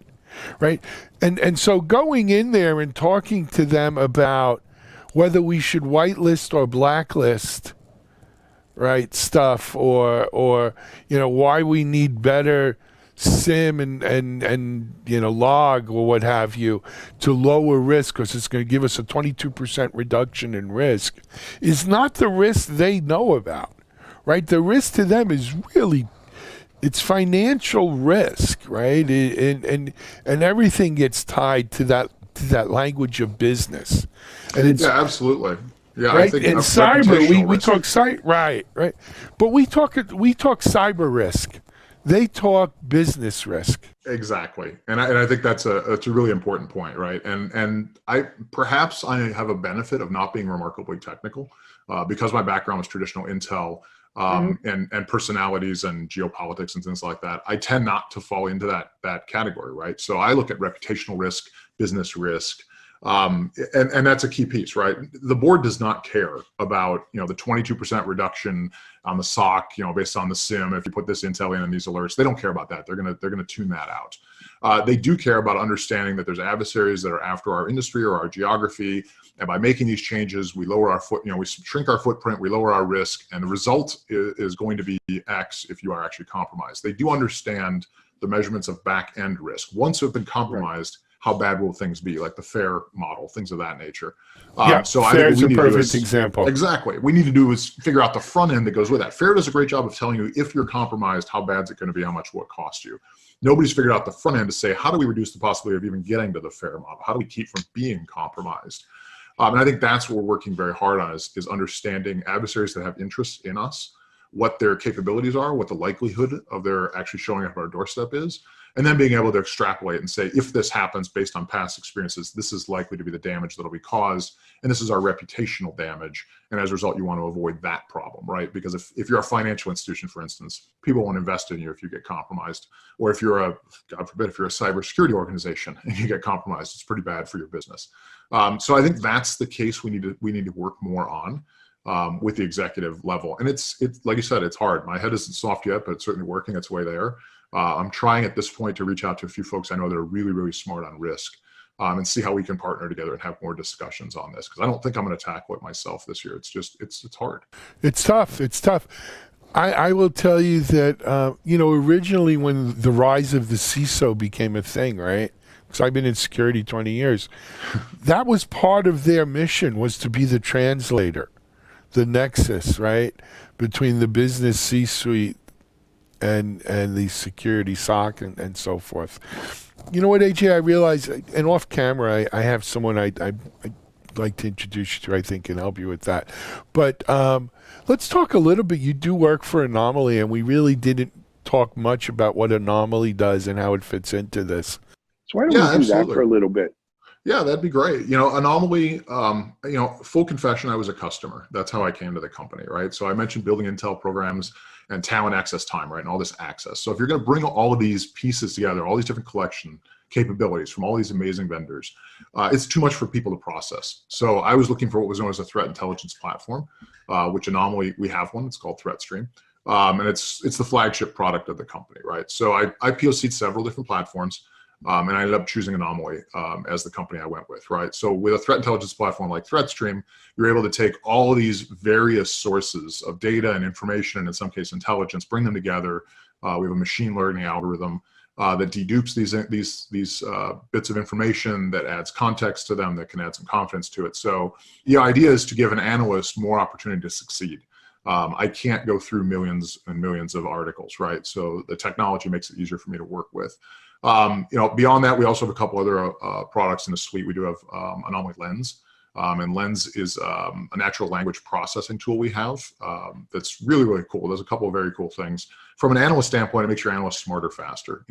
right? And so going in there and talking to them about whether we should whitelist or blacklist, right, stuff, or why we need better SIM and log or what have you to lower risk because it's going to give us a 22% reduction in risk, is not the risk they know about, right? The risk to them is really, it's financial risk, right? And everything gets tied to that language of business. And it's, yeah, absolutely. Yeah, right? I think in cyber, we talk cyber, right. But we talk cyber risk. They talk business risk. Exactly, and I think that's a really important point, right? And I have a benefit of not being remarkably technical because my background was traditional intel and personalities and geopolitics and things like that. I tend not to fall into that category, right? So I look at reputational risk, business risk. And that's a key piece, right? The board does not care about, the 22% reduction on the SOC, based on the SIM. If you put this intel in and these alerts, they don't care about that. They're gonna tune that out. They do care about understanding that there's adversaries that are after our industry or our geography, and by making these changes, we lower our we shrink our footprint, we lower our risk, and the result is going to be X if you are actually compromised. They do understand the measurements of back end risk. Once you've been compromised, how bad will things be, like the FAIR model, things of that nature. So FAIR is a perfect example. Exactly. What we need to do is figure out the front end that goes with that. FAIR does a great job of telling you if you're compromised, how bad is it going to be, how much will it cost you. Nobody's figured out the front end to say, how do we reduce the possibility of even getting to the FAIR model? How do we keep from being compromised? And I think that's what we're working very hard on is understanding adversaries that have interests in us, what their capabilities are, what the likelihood of their actually showing up at our doorstep is, and then being able to extrapolate and say, if this happens based on past experiences, this is likely to be the damage that'll be caused, and this is our reputational damage, and as a result, you want to avoid that problem, right? Because if you're a financial institution, for instance, people won't invest in you if you get compromised, or if you're God forbid, if you're a cybersecurity organization and you get compromised, it's pretty bad for your business. So I think that's the case we need to work more on. With the executive level. And it's like you said, it's hard. My head isn't soft yet, but it's certainly working its way there. I'm trying at this point to reach out to a few folks I know that are really, really smart on risk and see how we can partner together and have more discussions on this. Because I don't think I'm going to tackle it myself this year. It's just, it's hard. It's tough. It's tough. I will tell you that, originally when the rise of the CISO became a thing, right? Because I've been in security 20 years. That was part of their mission, was to be the translator. The nexus, right, between the business C-suite and the security SOC and so forth. You know what, AJ, I realize, and off camera, I have someone I'd like to introduce you to, I think, can help you with that. But let's talk a little bit. You do work for Anomaly, and we really didn't talk much about what Anomaly does and how it fits into this. So why don't we do that for a little bit? Yeah, that'd be great. Anomaly, full confession, I was a customer. That's how I came to the company, right? So I mentioned building intel programs and talent access time, right? And all this access. So if you're going to bring all of these pieces together, all these different collection capabilities from all these amazing vendors, it's too much for people to process. So I was looking for what was known as a threat intelligence platform, which Anomaly, we have one. It's called ThreatStream. And it's the flagship product of the company, right? So I POC'd several different platforms. And I ended up choosing Anomaly as the company I went with, right? So with a threat intelligence platform like ThreatStream, you're able to take all of these various sources of data and information, and in some cases intelligence, bring them together. We have a machine learning algorithm that dedupes these bits of information, that adds context to them, that can add some confidence to it. So the idea is to give an analyst more opportunity to succeed. I can't go through millions and millions of articles, right? So the technology makes it easier for me to work with. Beyond that, we also have a couple other products in the suite. We do have Anomaly Lens, and Lens is a natural language processing tool we have that's really, really cool. There's a couple of very cool things. From an analyst standpoint, it makes your analyst smarter faster.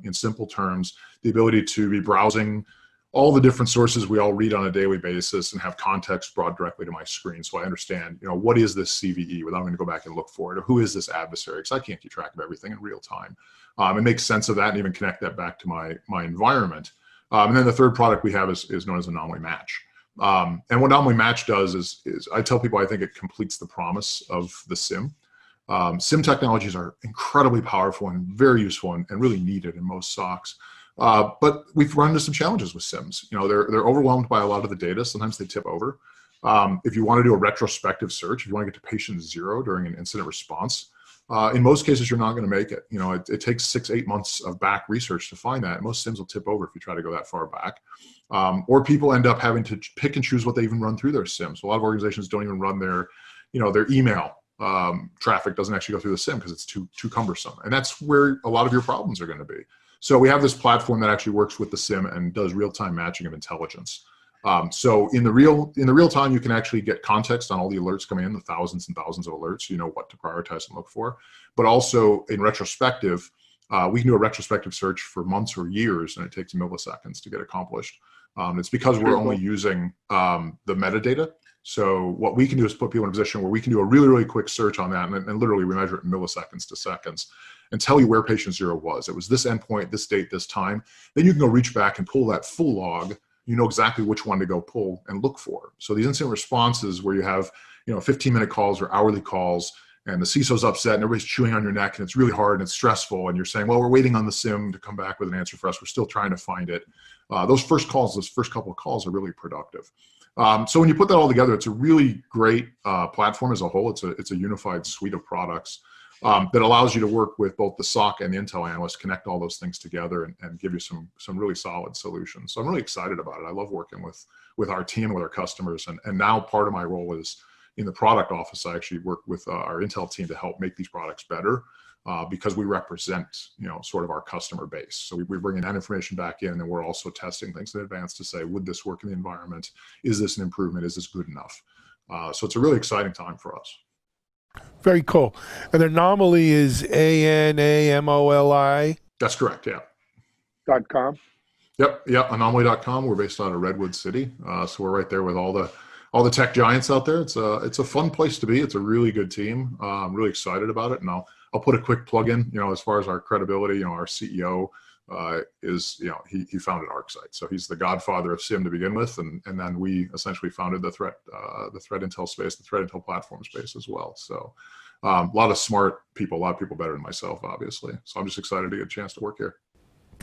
In simple terms, the ability to be browsing all the different sources we all read on a daily basis and have context brought directly to my screen, so I understand, what is this CVE without having to go back and look for it, or who is this adversary, because I can't keep track of everything in real time. And make sense of that and even connect that back to my environment. And then the third product we have is known as Anomaly Match. And what Anomaly Match does is I tell people I think it completes the promise of the SIM. SIM technologies are incredibly powerful and very useful and really needed in most SOCs. But we've run into some challenges with SIMs. They're overwhelmed by a lot of the data. Sometimes they tip over. If you want to do a retrospective search, if you want to get to patient 0 during an incident response, in most cases, you're not going to make it. It takes 6-8 months of back research to find that. Most SIMs will tip over if you try to go that far back. Or people end up having to pick and choose what they even run through their SIMs. So a lot of organizations don't even run their email traffic doesn't actually go through the SIM because it's too cumbersome. And that's where a lot of your problems are going to be. So we have this platform that actually works with the SIM and does real-time matching of intelligence. So in the real time, you can actually get context on all the alerts coming in, the thousands and thousands of alerts, so you know what to prioritize and look for. But also in retrospective, we can do a retrospective search for months or years, and it takes milliseconds to get accomplished. It's because we're only using the metadata. So what we can do is put people in a position where we can do a really, really quick search on that, and literally we measure it in milliseconds to seconds, and tell you where patient 0 was. It was this endpoint, this date, this time. Then you can go reach back and pull that full log. You know exactly which one to go pull and look for. So these incident responses where you have 15-minute calls or hourly calls, and the CISO's upset and everybody's chewing on your neck and it's really hard and it's stressful, and you're saying, well, we're waiting on the SIM to come back with an answer for us. We're still trying to find it. Those first couple of calls are really productive. So when you put that all together, it's a really great platform as a whole. It's a unified suite of products. that allows you to work with both the SOC and the Intel analysts, connect all those things together and give you some really solid solutions. So I'm really excited about it. I love working with our team, with our customers. And now part of my role is in the product office. I actually work with our Intel team to help make these products better because we represent, sort of our customer base. So we bring in that information back in, and then we're also testing things in advance to say, would this work in the environment? Is this an improvement? Is this good enough? So it's a really exciting time for us. Very cool. And Anomaly is ANAMOLI? That's correct, yeah. .com? Yep, anomaly.com. We're based out of Redwood City. So we're right there with all the tech giants out there. It's a fun place to be. It's a really good team. I'm really excited about it. And I'll put a quick plug in, as far as our credibility, our CEO is, he founded ArcSight. So he's the godfather of SIEM to begin with. And then we essentially founded the threat intel space, the threat intel platform space as well. So a lot of smart people, a lot of people better than myself, obviously. So I'm just excited to get a chance to work here.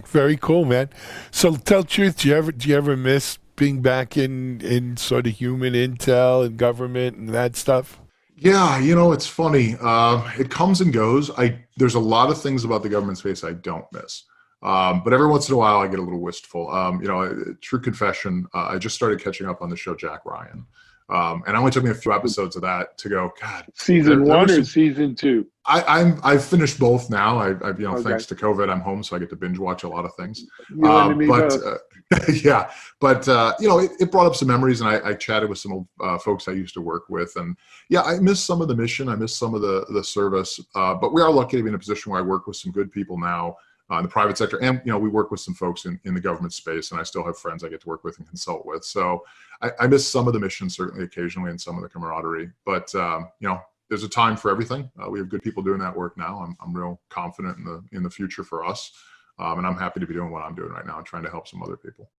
Very cool, man. So tell the truth, do you ever miss being back in sort of human intel and government and that stuff? Yeah, it's funny. It comes and goes. There's a lot of things about the government space I don't miss. But every once in a while I get a little wistful. True confession, I just started catching up on the show Jack Ryan. And it only took me a few episodes of that to go, God. Season one or season two? I've finished both now. Okay. Thanks to COVID, I'm home, so I get to binge watch a lot of things. Yeah, but it brought up some memories, and I chatted with some folks I used to work with, and yeah, I miss some of the mission, I miss some of the service, but we are lucky to be in a position where I work with some good people now in the private sector, and we work with some folks in the government space, and I still have friends I get to work with and consult with. So I miss some of the mission, certainly occasionally, and some of the camaraderie. But there's a time for everything. We have good people doing that work now. I'm real confident in the future for us, and I'm happy to be doing what I'm doing right now, trying to help some other people.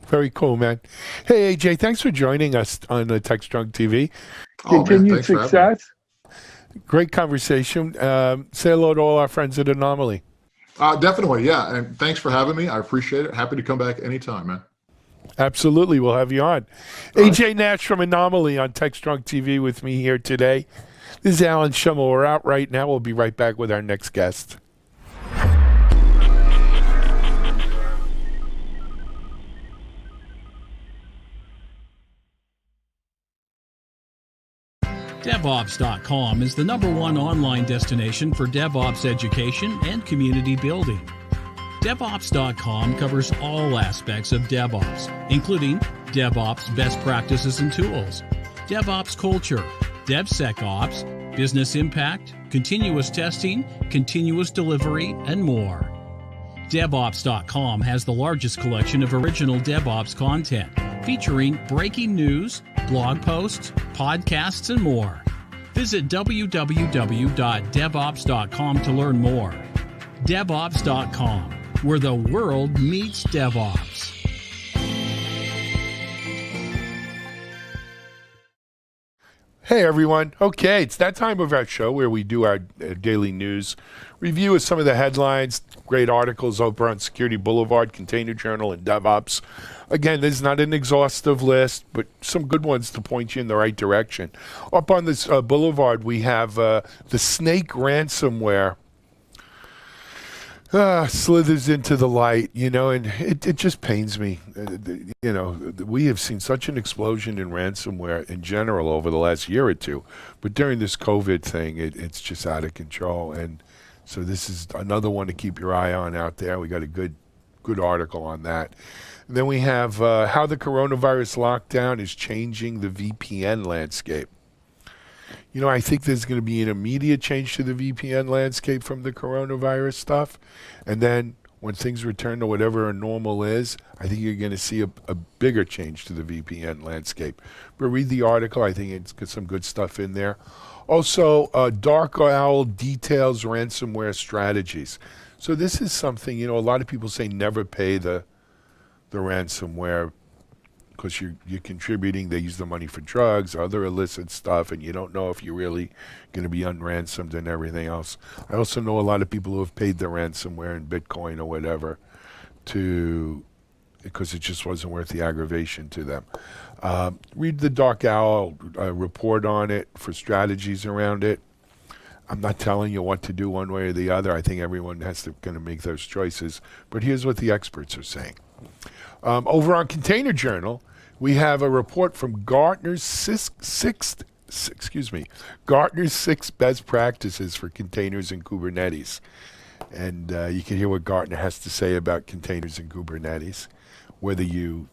Very cool, man. Hey, AJ, thanks for joining us on TechStrong TV. Continued success. Great conversation. Say hello to all our friends at Anomaly. Definitely, yeah. And thanks for having me. I appreciate it. Happy to come back anytime, man. Absolutely. We'll have you on. AJ Nash from Anomaly on TechStrong TV with me here today. This is Alan Schummel. We're out right now. We'll be right back with our next guest. DevOps.com is the #1 online destination for DevOps education and community building. DevOps.com covers all aspects of DevOps, including DevOps best practices and tools, DevOps culture, DevSecOps, business impact, continuous testing, continuous delivery, and more. DevOps.com has the largest collection of original DevOps content, featuring breaking news, blog posts, podcasts, and more. Visit www.devops.com to learn more. DevOps.com, where the world meets DevOps. Hey, everyone. Okay, it's that time of our show where we do our daily news review of some of the headlines, great articles over on Security Boulevard, Container Journal, and DevOps. Again, this is not an exhaustive list, but some good ones to point you in the right direction. Up on this boulevard, we have the Snake ransomware. Slithers into the light, and it just pains me. We have seen such an explosion in ransomware in general over the last year or two, but during this COVID thing, it's just out of control. And so this is another one to keep your eye on out there. We got a good article on that. And then we have how the coronavirus lockdown is changing the VPN landscape. I think there's going to be an immediate change to the VPN landscape from the coronavirus stuff. And then when things return to whatever a normal is, I think you're going to see a bigger change to the VPN landscape. But read the article. I think it's got some good stuff in there. Also, Dark Owl details ransomware strategies. So this is something, a lot of people say never pay the ransomware because you're contributing. They use the money for drugs, other illicit stuff, and you don't know if you're really going to be unransomed and everything else. I also know a lot of people who have paid the ransomware in Bitcoin or whatever because it just wasn't worth the aggravation to them. Read the Dark Owl report on it for strategies around it. I'm not telling you what to do one way or the other. I think everyone has to going to make those choices. But here's what the experts are saying. Over on Container Journal, we have a report from Gartner's Gartner's 6 best practices for containers and Kubernetes. And you can hear what Gartner has to say about containers and Kubernetes. Whether you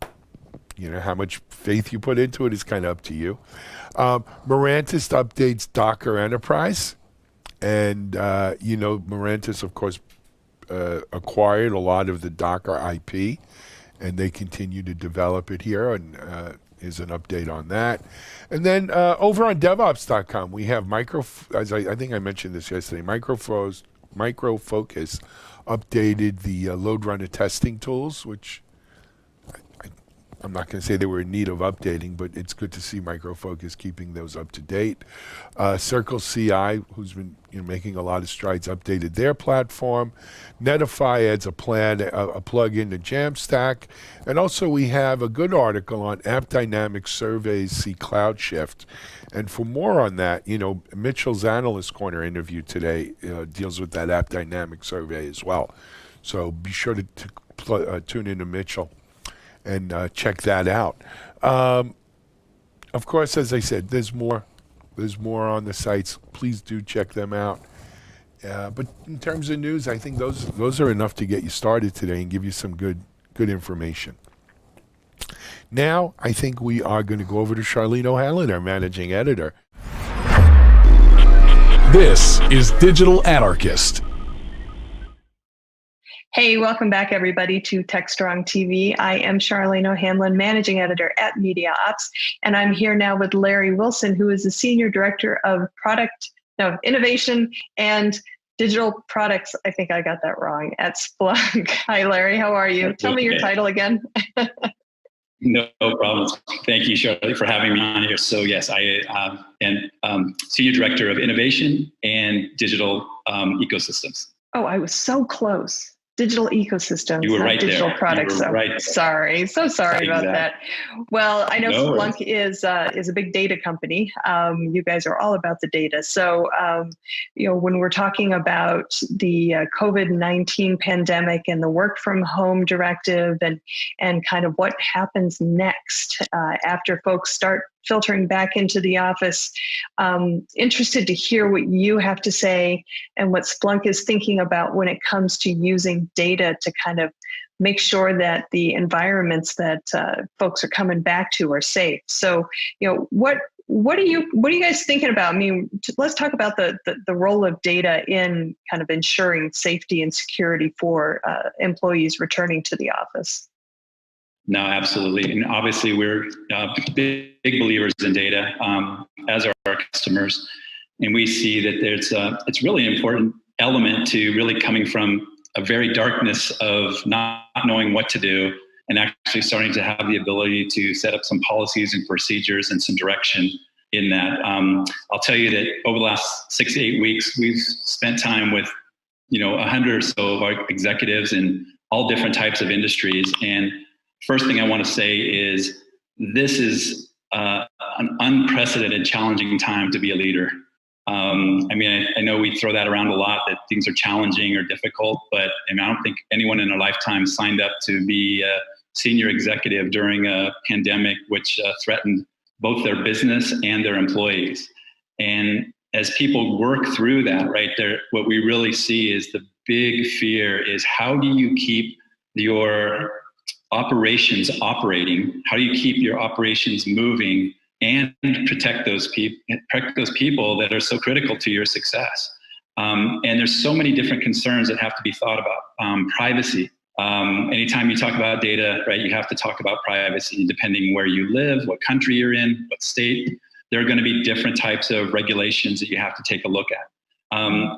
know, how much faith you put into it is kind of up to you. Mirantis updates Docker Enterprise. And, Mirantis, of course, acquired a lot of the Docker IP, and they continue to develop it here, and here's an update on that. And then over on DevOps.com, we have as I think I mentioned this yesterday, Micro Focus updated the load runner testing tools, which I'm not going to say they were in need of updating, but it's good to see Micro Focus keeping those up to date. Circle CI, who's been making a lot of strides, updated their platform. Netify adds a plug-in to Jamstack. And also we have a good article on AppDynamics surveys see cloud shift. And for more on that, Mitchell's Analyst Corner interview today deals with that AppDynamics survey as well. So be sure to tune into Mitchell and check that out. Of course, as I said, there's more on the sites. Please do check them out. But in terms of news, I think those are enough to get you started today and give you some good information. Now, I think we are going to go over to Charlene O'Hanlon, our managing editor. This is Digital Anarchist. Hey, welcome back, everybody, to TechStrong TV. I am Charlene O'Hanlon, Managing Editor at Media Ops, and I'm here now with Larry Wilson, who is the Senior Director of Innovation and Digital Products. I think I got that wrong, at Splunk. Hi, Larry. How are you? Tell me your title again. No problems. Thank you, Charlie, for having me on here. So yes, I am Senior Director of Innovation and Digital Ecosystems. Oh, I was so close. Digital ecosystems, you were right digital there. products. You were right there. Sorry, so sorry about that. Well, I know Splunk is a big data company. You guys are all about the data. So, when we're talking about the COVID-19 pandemic and the work from home directive and kind of what happens next after folks start filtering back into the office. Interested to hear what you have to say and what Splunk is thinking about when it comes to using data to kind of make sure that the environments that folks are coming back to are safe. So, what are you guys thinking about? I mean, let's talk about the role of data in kind of ensuring safety and security for employees returning to the office. No, absolutely. And obviously we're big believers in data, as are our customers. And we see that it's really important element to really coming from a very darkness of not knowing what to do and actually starting to have the ability to set up some policies and procedures and some direction in that. I'll tell you that over the last 6 to 8 weeks, we've spent time with, 100 or so of our executives in all different types of industries. And first thing I want to say is this is an unprecedented, challenging time to be a leader. I know we throw that around a lot, that things are challenging or difficult, but I don't think anyone in their lifetime signed up to be a senior executive during a pandemic which threatened both their business and their employees. And as people work through that, right there, what we really see is the big fear is how do you keep your operations operating? How do you keep your operations moving and protect those people that are so critical to your success? And there's so many different concerns that have to be thought about. Privacy. Anytime you talk about data, right, you have to talk about privacy. Depending where you live, what country you're in, what state, there are going to be different types of regulations that you have to take a look at.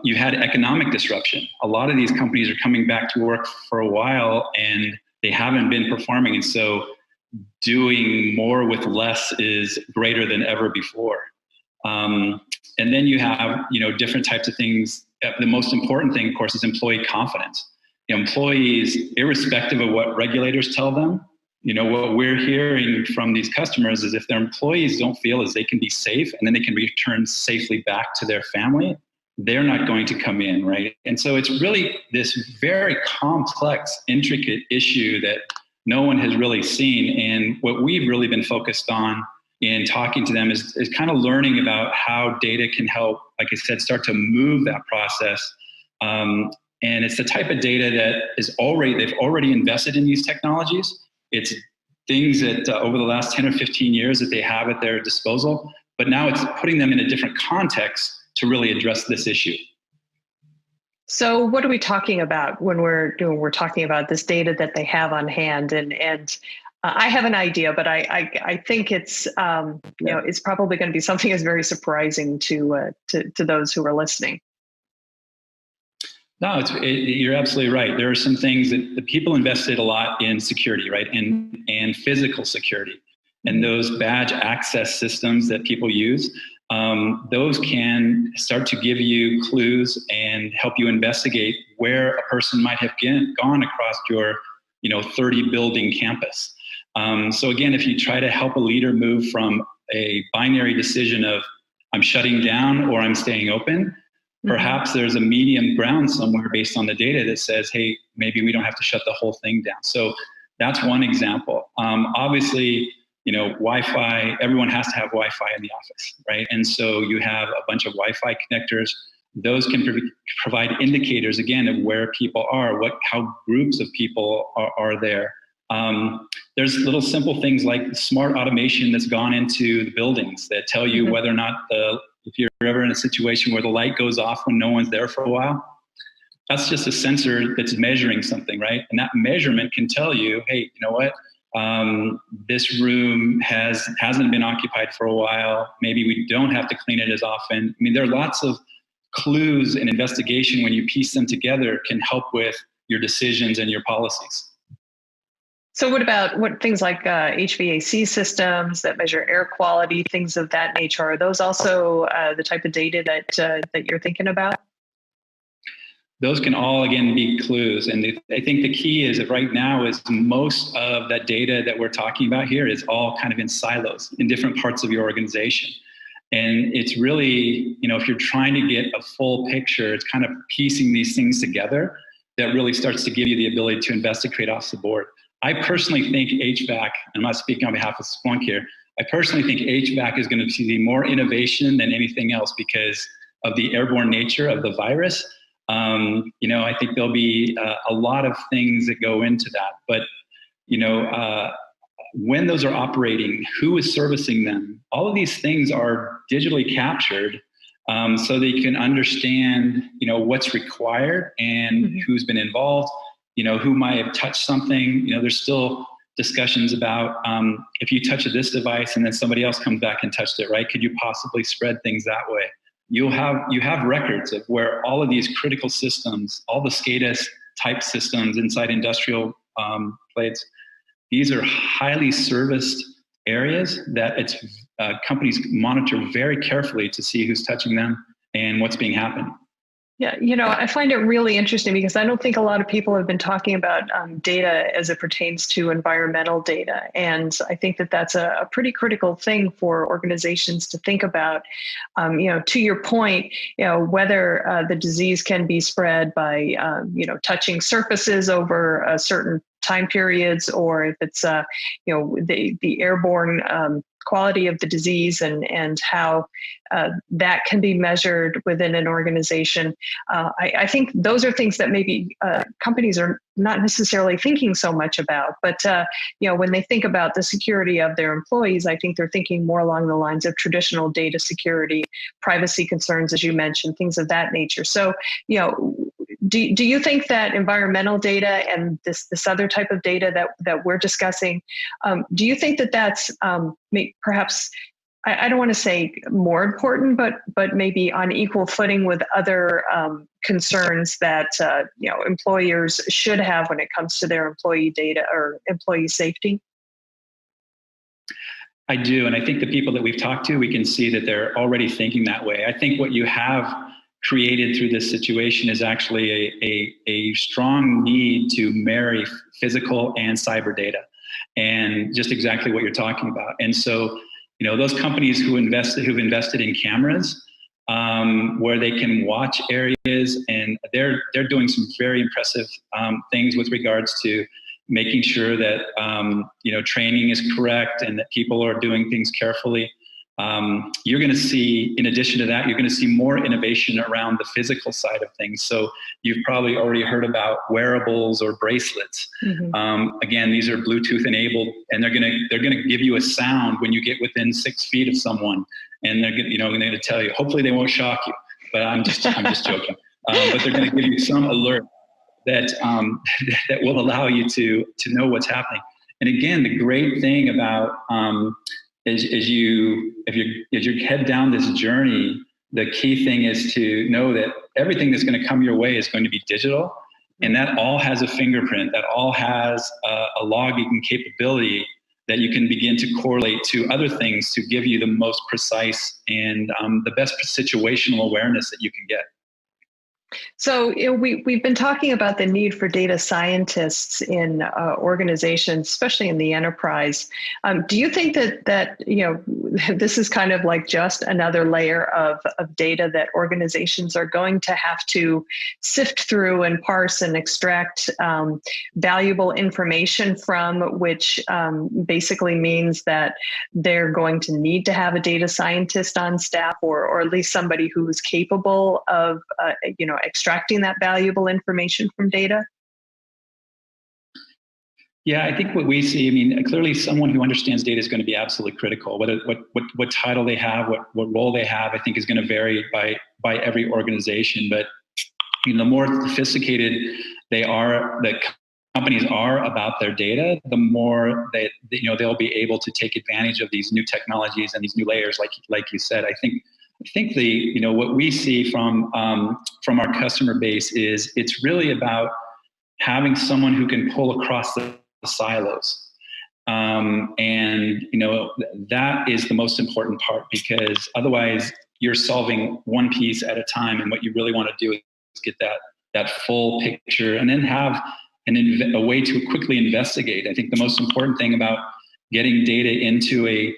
You had economic disruption. A lot of these companies are coming back to work for a while and they haven't been performing. And so doing more with less is greater than ever before. And then you have, different types of things. The most important thing, of course, is employee confidence. Employees, irrespective of what regulators tell them, what we're hearing from these customers is if their employees don't feel as they can be safe and then they can return safely back to their family, they're not going to come in, right? And so it's really this very complex, intricate issue that no one has really seen. And what we've really been focused on in talking to them is kind of learning about how data can help, like I said, start to move that process. And it's the type of data that they've already invested in these technologies. It's things that over the last 10 or 15 years that they have at their disposal, but now it's putting them in a different context to really address this issue. So what are we talking about when we're talking about this data that they have on hand? And I have an idea, but I think it's it's probably going to be something that's very surprising to those who are listening. No, you're absolutely right. There are some things that the people invested a lot in security, right? And physical security. And those badge access systems that people use, those can start to give you clues and help you investigate where a person might have gone across your 30 building campus. So again, if you try to help a leader move from a binary decision of I'm shutting down or I'm staying open, perhaps there's a medium ground somewhere based on the data that says, hey, maybe we don't have to shut the whole thing down. So that's one example. Obviously, Wi-Fi, everyone has to have Wi-Fi in the office, right? And so you have a bunch of Wi-Fi connectors. Those can provide indicators, again, of where people are, how groups of people are there. There's little simple things like smart automation that's gone into the buildings that tell you whether or not if you're ever in a situation where the light goes off when no one's there for a while, that's just a sensor that's measuring something, right? And that measurement can tell you, hey, you know what? This room hasn't been occupied for a while. Maybe we don't have to clean it as often. I mean, there are lots of clues and investigation when you piece them together can help with your decisions and your policies. So what about things like HVAC systems that measure air quality, things of that nature? Are those also the type of data that you're thinking about? Those can all, again, be clues. And I think the key is that right now is most of that data that we're talking about here is all kind of in silos in different parts of your organization. And it's really, if you're trying to get a full picture, it's kind of piecing these things together that really starts to give you the ability to investigate off the board. I personally think HVAC, I'm not speaking on behalf of Splunk here, I personally think HVAC is going to see more innovation than anything else because of the airborne nature of the virus. I think there'll be a lot of things that go into that. But, when those are operating, who is servicing them? All of these things are digitally captured so that you can understand, what's required and who's been involved. Who might have touched something. There's still discussions about if you touch this device and then somebody else comes back and touched it, right? Could you possibly spread things that way? You have records of where all of these critical systems, all the SCADA type systems inside industrial plates, these are highly serviced areas that companies monitor very carefully to see who's touching them and what's being happened. Yeah, I find it really interesting because I don't think a lot of people have been talking about data as it pertains to environmental data. And I think that that's a pretty critical thing for organizations to think about. To your point, whether the disease can be spread by, touching surfaces over certain time periods, or if it's, the airborne quality of the disease and how that can be measured within an organization. I think those are things that maybe companies are not necessarily thinking so much about. But when they think about the security of their employees, I think they're thinking more along the lines of traditional data security, privacy concerns, as you mentioned, things of that nature. So, do you think that environmental data and this other type of data that we're discussing, do you think that that's perhaps, I don't want to say more important, but maybe on equal footing with other concerns that employers should have when it comes to their employee data or employee safety? I do, and I think the people that we've talked to, we can see that they're already thinking that way. I think what you have created through this situation is actually a strong need to marry physical and cyber data, and just exactly what you're talking about. And so, those companies who've invested in cameras, where they can watch areas, and they're doing some very impressive things with regards to making sure that training is correct and that people are doing things carefully. You're going to see, in addition to that, you're going to see more innovation around the physical side of things. So you've probably already heard about wearables or bracelets. Again, these are Bluetooth enabled, and they're going to give you a sound when you get within 6 feet of someone, and they're going to tell you. Hopefully, they won't shock you, but I'm just joking. But they're going to give you some alert that that will allow you to know what's happening. And again, the great thing about as you head down this journey, the key thing is to know that everything that's going to come your way is going to be digital, and that all has a fingerprint, that all has a logging capability that you can begin to correlate to other things to give you the most precise and the best situational awareness that you can get. So we've been talking about the need for data scientists in organizations, especially in the enterprise. Do you think that this is kind of like just another layer of data that organizations are going to have to sift through and parse and extract valuable information from, which basically means that they're going to need to have a data scientist on staff, or at least somebody who is capable of extracting that valuable information from data? Yeah, I think what we see, clearly someone who understands data is going to be absolutely critical. What title they have, what role they have, I think is going to vary by every organization. But the more sophisticated the companies are about their data, the more they'll be able to take advantage of these new technologies and these new layers, like you said. I think what we see from our customer base is it's really about having someone who can pull across the silos. And that is the most important part, because otherwise you're solving one piece at a time. And what you really want to do is get that full picture, and then have a way to quickly investigate. I think the most important thing about getting data into a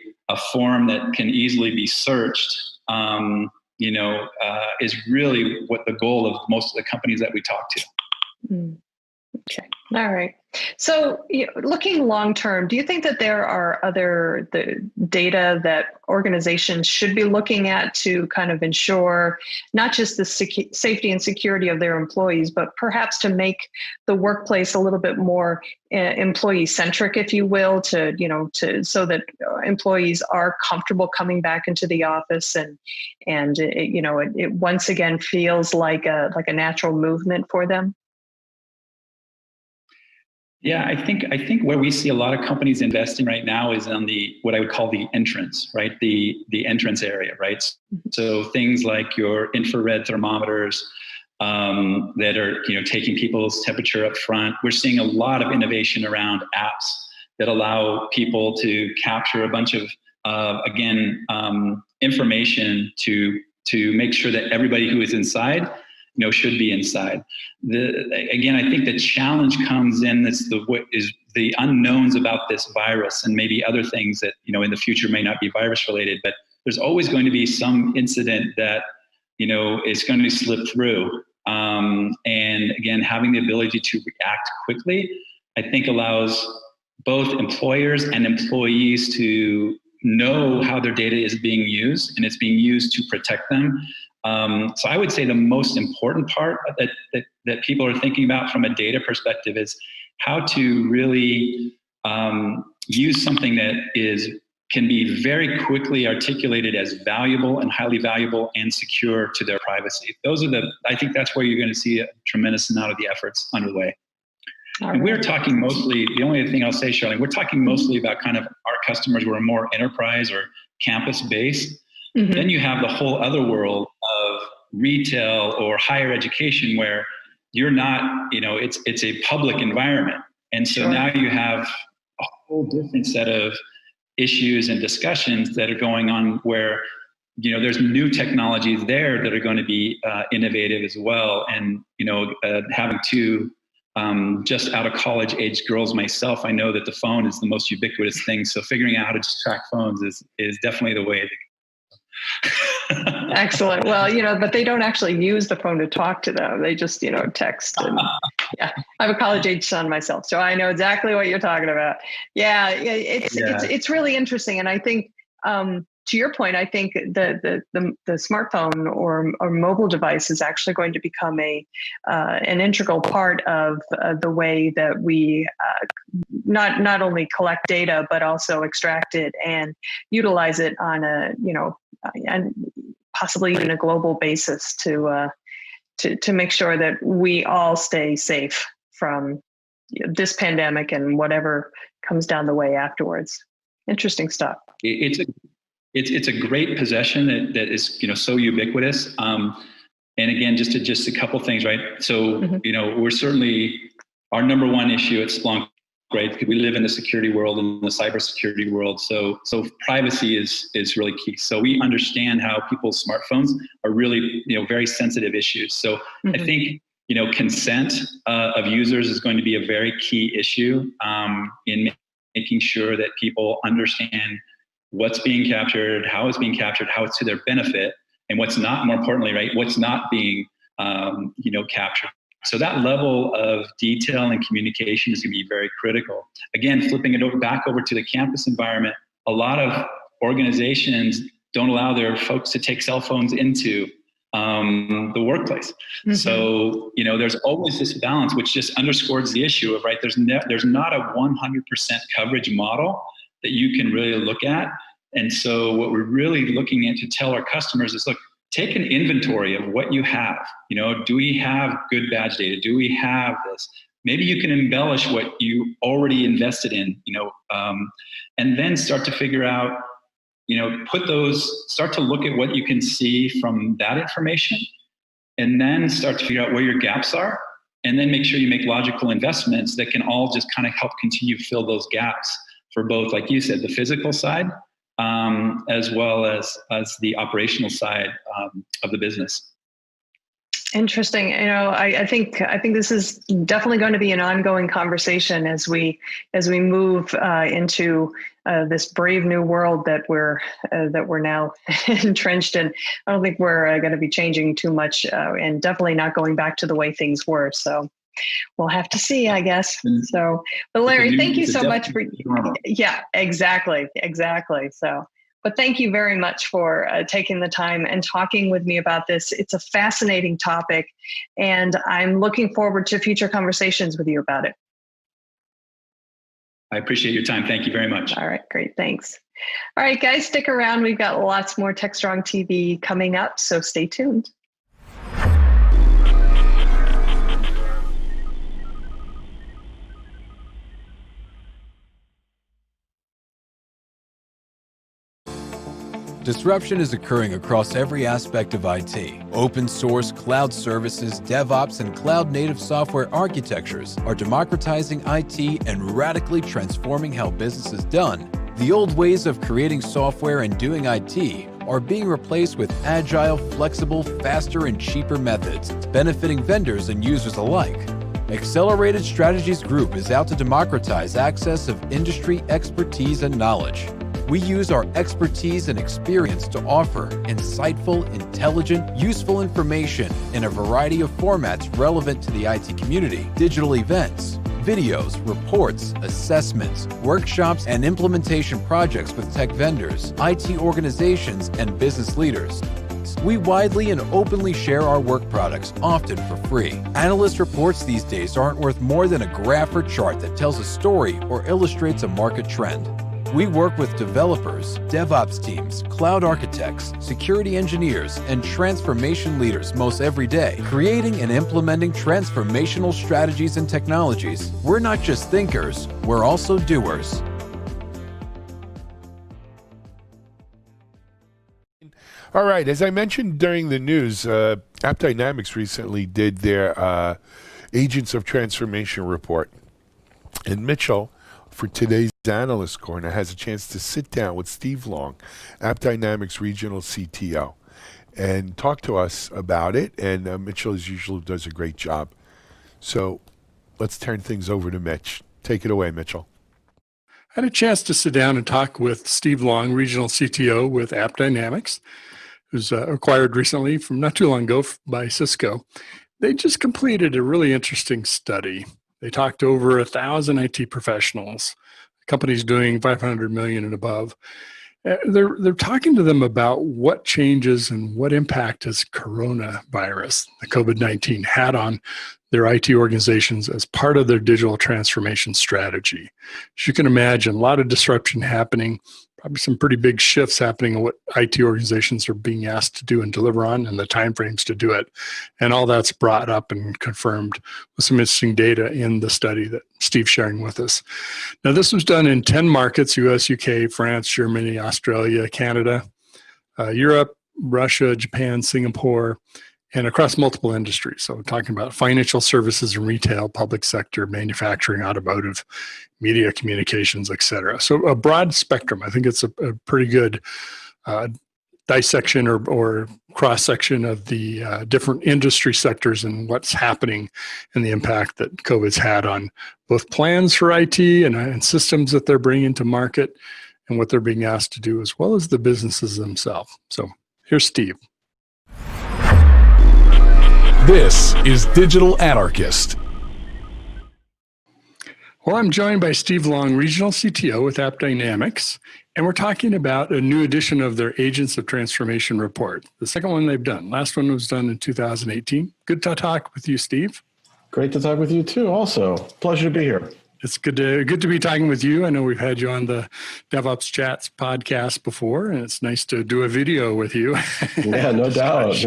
form that can easily be searched is really what the goal of most of the companies that we talk to. Okay. All right. So looking long term, do you think that there are the data that organizations should be looking at to kind of ensure not just the safety and security of their employees, but perhaps to make the workplace a little bit more employee centric, if you will, so that employees are comfortable coming back into the office, and it once again feels like a natural movement for them? Yeah, I think where we see a lot of companies investing right now is on what I would call the entrance, right? The entrance area, right? So things like your infrared thermometers that are taking people's temperature up front. We're seeing a lot of innovation around apps that allow people to capture a bunch of information to make sure that everybody who is inside should be inside. I think the challenge comes in the unknowns about this virus, and maybe other things that in the future may not be virus related, but there's always going to be some incident that is going to slip through. And again, having the ability to react quickly, I think allows both employers and employees to know how their data is being used, and it's being used to protect them. So I would say the most important part that people are thinking about from a data perspective is how to really use something that can be very quickly articulated as valuable and highly valuable and secure to their privacy. I think that's where you're going to see a tremendous amount of the efforts underway. And we're talking mostly, the only thing I'll say, Charlene, we're talking mostly about kind of our customers who are more enterprise or campus based. Mm-hmm. Then you have the whole other world of retail or higher education where you're not, it's a public environment. And so now you have a whole different set of issues and discussions that are going on where, there's new technologies there that are going to be innovative as well. And, having two just out of college age girls myself, I know that the phone is the most ubiquitous thing. So figuring out how to just track phones is definitely the way to go. Excellent. Well, but they don't actually use the phone to talk to them. They just, text. And yeah, I have a college age son myself, so I know exactly what you're talking about. Yeah, it's really interesting, and I think to your point, I think the smartphone or mobile device is actually going to become an integral part of the way that we not only collect data but also extract it and utilize it on and possibly even a global basis to make sure that we all stay safe from this pandemic and whatever comes down the way afterwards. Interesting stuff. It's a great possession that is so ubiquitous. And again, just a couple things, right? So we're certainly our number one issue at Splunk, right? Because we live in the security world and the cybersecurity world. So privacy is really key. So we understand how people's smartphones are really very sensitive issues. So I think consent of users is going to be a very key issue in making sure that people understand what's being captured, how it's being captured, how it's to their benefit, and what's not, more importantly, right, what's not being, captured. So that level of detail and communication is going to be very critical. Again, flipping it back over to the campus environment, a lot of organizations don't allow their folks to take cell phones into the workplace. So, there's always this balance, which just underscores the issue of, right, there's not a 100% coverage model that you can really look at. And so what we're really looking at to tell our customers is, look, take an inventory of what you have. Do we have good badge data? Do we have this? Maybe you can embellish what you already invested in, and then start to figure out, start to look at what you can see from that information, and then start to figure out where your gaps are, and then make sure you make logical investments that can all just kind of help continue to fill those gaps for both, like you said, the physical side, as well as the operational side of the business. Interesting. I think this is definitely going to be an ongoing conversation as we move into this brave new world that we're now entrenched in. I don't think we're going to be changing too much, and definitely not going back to the way things were. So we'll have to see, I guess. So, but Larry, thank you so much for. Yeah, exactly. So. But thank you very much for taking the time and talking with me about this. It's a fascinating topic, and I'm looking forward to future conversations with you about it. I appreciate your time. Thank you very much. All right, great. Thanks. All right, guys, stick around. We've got lots more TechStrong TV coming up, so stay tuned. Disruption is occurring across every aspect of IT. Open source, cloud services, DevOps, and cloud-native software architectures are democratizing IT and radically transforming how business is done. The old ways of creating software and doing IT are being replaced with agile, flexible, faster, and cheaper methods, benefiting vendors and users alike. Accelerated Strategies Group is out to democratize access of industry expertise and knowledge. We use our expertise and experience to offer insightful, intelligent, useful information in a variety of formats relevant to the IT community, digital events, videos, reports, assessments, workshops, and implementation projects with tech vendors, IT organizations, and business leaders. We widely and openly share our work products, often for free. Analyst reports these days aren't worth more than a graph or chart that tells a story or illustrates a market trend. We work with developers, DevOps teams, cloud architects, security engineers, and transformation leaders most every day, creating and implementing transformational strategies and technologies. We're not just thinkers, we're also doers. All right, as I mentioned during the news, AppDynamics recently did their Agents of Transformation report. And Mitchell, for today's Analyst Corner, has a chance to sit down with Steve Long, AppDynamics Regional CTO, and talk to us about it. And Mitchell, as usual, does a great job. So let's turn things over to Mitch. Take it away, Mitchell. I had a chance to sit down and talk with Steve Long, Regional CTO with AppDynamics. who's acquired recently from not too long ago by Cisco. They just completed a really interesting study. They talked to over 1,000 IT professionals, companies doing 500 million and above. They're talking to them about what changes and what impact has coronavirus, the COVID-19, had on their IT organizations as part of their digital transformation strategy. As you can imagine, a lot of disruption happening, probably some pretty big shifts happening in what IT organizations are being asked to do and deliver on and the timeframes to do it. And all that's brought up and confirmed with some interesting data in the study that Steve's sharing with us. Now, this was done in 10 markets: US, UK, France, Germany, Australia, Canada, Europe, Russia, Japan, Singapore, and across multiple industries. So we're talking about financial services and retail, public sector, manufacturing, automotive, media, communications, et cetera. So a broad spectrum. I think it's a pretty good dissection or cross-section of the different industry sectors and what's happening and the impact that COVID's had on both plans for IT and systems that they're bringing to market and what they're being asked to do, as well as the businesses themselves. So here's Steve. This is Digital Anarchist. Well, I'm joined by Steve Long, Regional CTO with AppDynamics, and we're talking about a new edition of their Agents of Transformation report, the second one they've done. Last one was done in 2018. Good to talk with you, Steve. Great to talk with you too, also. Pleasure to be here. It's good to be talking with you. I know we've had you on the DevOps Chats podcast before, and it's nice to do a video with you. Yeah, no doubt.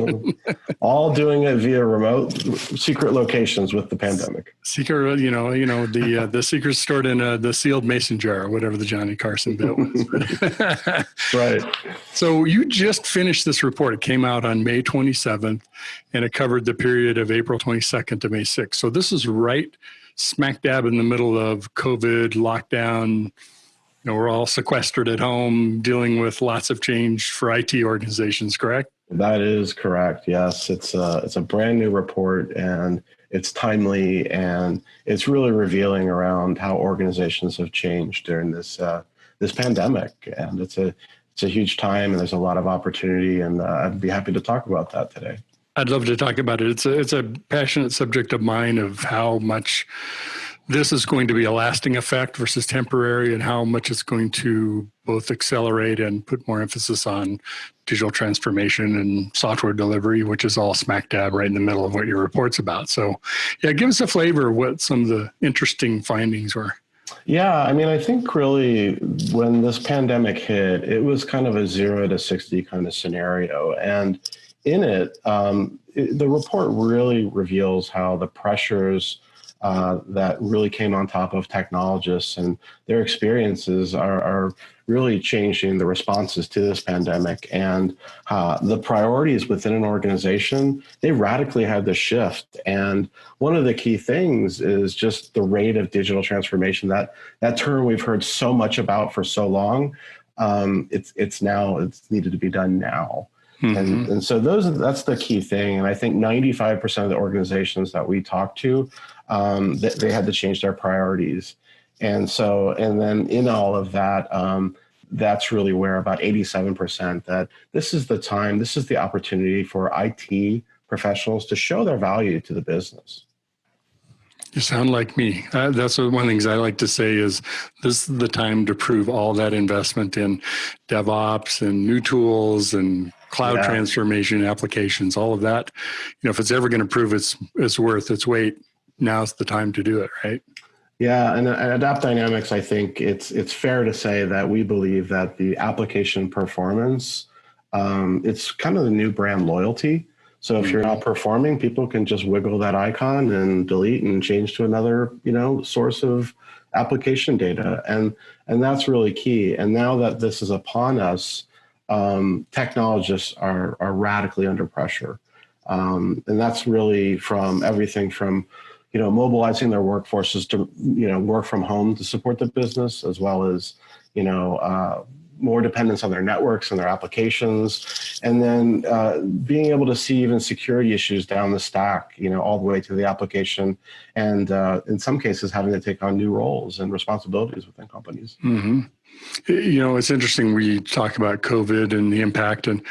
All doing it via remote, secret locations with the pandemic. Secret, the secret's stored in the sealed mason jar, or whatever the Johnny Carson bit was. Right. So you just finished this report. It came out on May 27th, and it covered the period of April 22nd to May 6th. So this is right smack dab in the middle of COVID lockdown. We're all sequestered at home, dealing with lots of change for IT organizations, correct? That is correct. Yes, it's a brand new report, and it's timely, and it's really revealing around how organizations have changed during this pandemic. And it's a huge time, and there's a lot of opportunity, and I'd be happy to talk about that today. I'd love to talk about it. It's a passionate subject of mine, of how much this is going to be a lasting effect versus temporary, and how much it's going to both accelerate and put more emphasis on digital transformation and software delivery, which is all smack dab right in the middle of what your report's about. So yeah, give us a flavor of what some of the interesting findings were. Yeah, I mean, I think really when this pandemic hit, it was kind of a 0 to 60 kind of scenario. And in it, the report really reveals how the pressures that really came on top of technologists and their experiences are really changing the responses to this pandemic. And the priorities within an organization, they radically had to shift. And one of the key things is just the rate of digital transformation. That term we've heard so much about for so long, it's needed to be done now. Mm-hmm. And so that's the key thing. And I think 95% of the organizations that we talk to, they had to change their priorities. And then in all of that, that's really where about 87% that this is the time, this is the opportunity for IT professionals to show their value to the business. You sound like me. That's one of the things I like to say is this is the time to prove all that investment in DevOps and new tools and cloud transformation applications, all of that. If it's ever going to prove it's worth its weight, now's the time to do it, right? Yeah, and at AppDynamics, I think it's fair to say that we believe that the application performance, it's kind of the new brand loyalty. So if you're not performing, people can just wiggle that icon and delete and change to another, source of application data. And that's really key. And now that this is upon us, technologists are radically under pressure. And that's really from everything from, mobilizing their workforces to, work from home to support the business, as well as, more dependence on their networks and their applications, and then being able to see even security issues down the stack, all the way to the application, and in some cases having to take on new roles and responsibilities within companies. Mm-hmm. It's interesting. We talk about COVID and the impact, and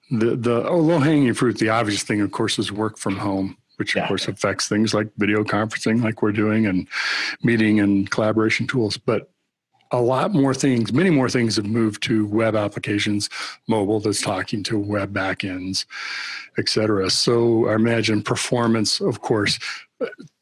the low-hanging fruit. The obvious thing, of course, is work from home, which of course affects things like video conferencing, like we're doing, and meeting and collaboration tools. But a lot more things, many more things have moved to web applications, mobile that's talking to web backends, et cetera. So I imagine performance, of course.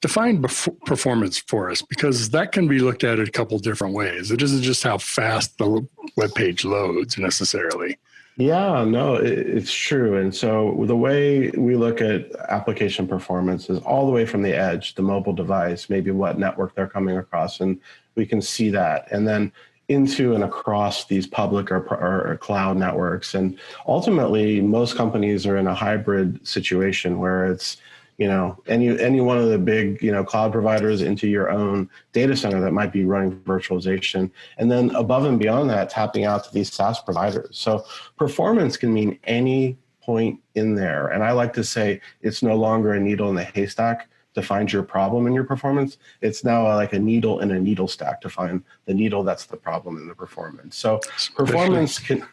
Define performance for us, because that can be looked at a couple different ways. It isn't just how fast the web page loads necessarily. Yeah, no, it's true. And so the way we look at application performance is all the way from the edge, the mobile device, maybe what network they're coming across, and we can see that. And then into and across these public or cloud networks. And ultimately, most companies are in a hybrid situation where it's, any one of the big, cloud providers into your own data center that might be running virtualization. And then above and beyond that, tapping out to these SaaS providers. So performance can mean any point in there. And I like to say it's no longer a needle in the haystack to find your problem in your performance. It's now like a needle in a needle stack to find the needle that's the problem in the performance. So performance can...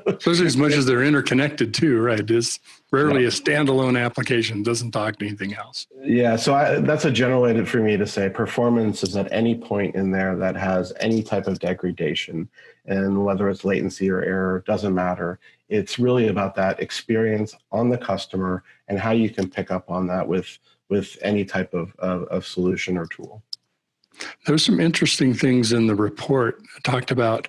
Especially as much as they're interconnected too, right? It's rarely a standalone application, doesn't talk to anything else. Yeah, so that's a general way for me to say performance is at any point in there that has any type of degradation. And whether it's latency or error, doesn't matter. It's really about that experience on the customer and how you can pick up on that with any type of solution or tool. There's some interesting things in the report. It talked about,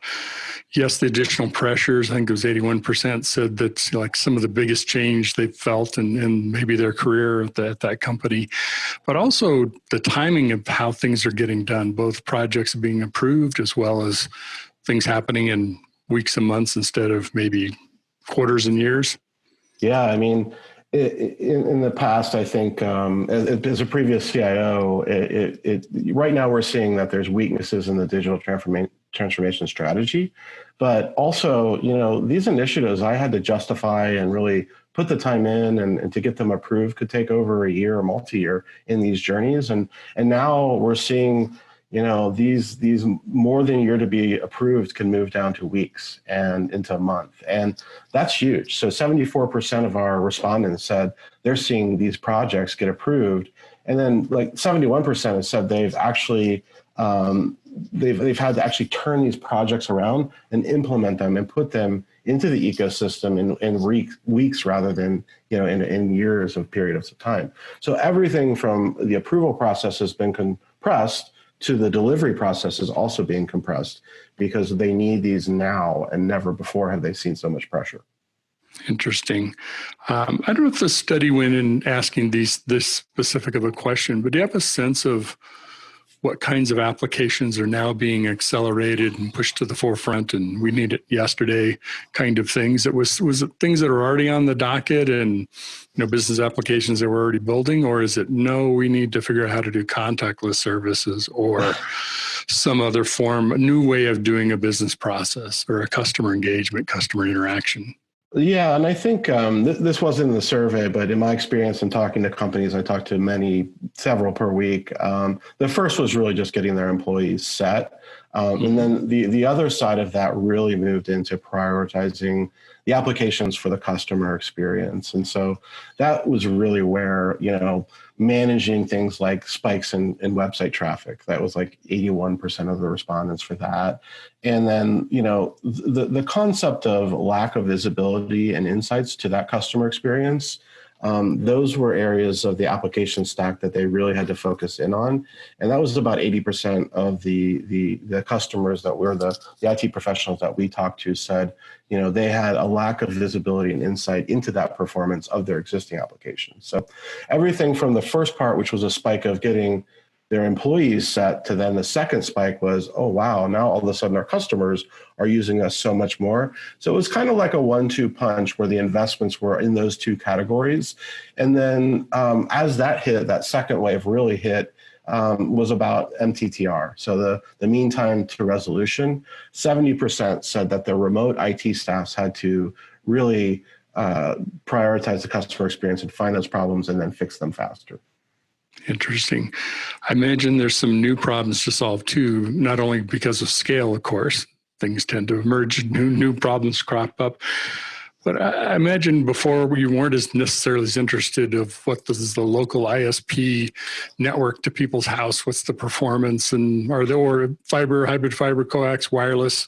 yes, the additional pressures. I think it was 81% said that's like some of the biggest change they've felt in maybe their career at that company, but also the timing of how things are getting done, both projects being approved as well as things happening in weeks and months instead of maybe quarters and years. Yeah, I mean, in the past, I think as a previous CIO, right now we're seeing that there's weaknesses in the digital transformation strategy, but also, these initiatives I had to justify and really put the time in and to get them approved could take over a year or multi-year in these journeys. And now we're seeing, these more than a year to be approved can move down to weeks and into a month. And that's huge. So 74% of our respondents said they're seeing these projects get approved. And then like 71% have said they've actually, they've had to actually turn these projects around and implement them and put them into the ecosystem in weeks rather than, in years of periods of time. So everything from the approval process has been compressed to the delivery process is also being compressed because they need these now, and never before have they seen so much pressure. Interesting. I don't know if the study went in asking this specific of a question, but do you have a sense of what kinds of applications are now being accelerated and pushed to the forefront, and we need it yesterday kind of things? Was it things that are already on the docket and business applications that we're already building, or is it no, we need to figure out how to do contactless services or some other form, a new way of doing a business process or a customer engagement, customer interaction? Yeah, and I think this wasn't in the survey, but in my experience in talking to companies, I talked to several per week. The first was really just getting their employees set. And then the other side of that really moved into prioritizing the applications for the customer experience. And so that was really where, managing things like spikes in website traffic, that was like 81% of the respondents for that. And then, the concept of lack of visibility and insights to that customer experience, those were areas of the application stack that they really had to focus in on. And that was about 80% of the customers that were the IT professionals that we talked to said, they had a lack of visibility and insight into that performance of their existing applications. So everything from the first part, which was a spike of getting their employees set, to then the second spike was, oh, wow, now all of a sudden our customers are using us so much more. So it was kind of like a 1-2 punch where the investments were in those two categories. And then as that hit, that second wave really hit, was about MTTR. So the mean time to resolution, 70% said that the remote IT staffs had to really prioritize the customer experience and find those problems and then fix them faster. Interesting. I imagine there's some new problems to solve too, not only because of scale, of course, things tend to emerge, new problems crop up. But I imagine before you weren't as necessarily as interested of what is the local ISP network to people's house, what's the performance, and are there or fiber, hybrid fiber, coax, wireless.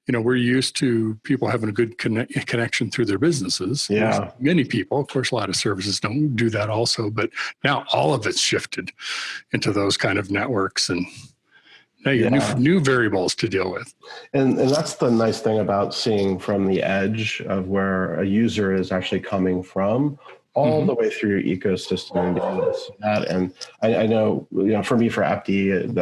You know, we're used to people having a good connection through their businesses. Yeah. Many people, of course, a lot of services don't do that also, but now all of it's shifted into those kind of networks, and now you have new variables to deal with. And that's the nice thing about seeing from the edge of where a user is actually coming from, all the way through your ecosystem and being able to see that. And I know, for me, for AppD,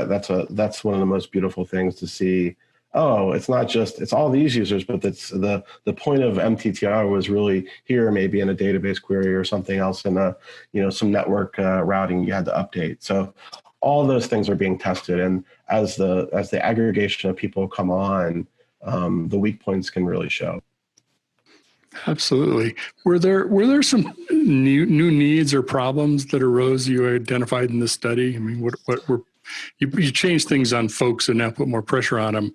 that's one of the most beautiful things to see. Oh, it's not just, it's all these users, but it's the point of MTTR was really here, maybe in a database query or something else in a, some network routing you had to update. So all those things are being tested. And as the aggregation of people come on, the weak points can really show. Absolutely. Were there some new needs or problems that arose you identified in the study? I mean, what were you change things on folks and now put more pressure on them,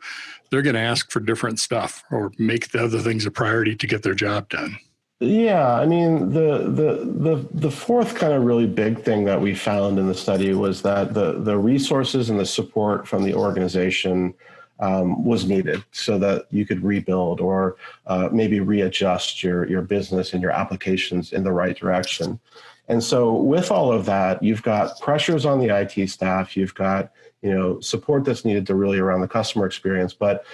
they're going to ask for different stuff or make the other things a priority to get their job done. Yeah, I mean, the fourth kind of really big thing that we found in the study was that the resources and the support from the organization was needed so that you could rebuild or maybe readjust your business and your applications in the right direction. And so with all of that, you've got pressures on the IT staff, you've got support that's needed to really around the customer experience. But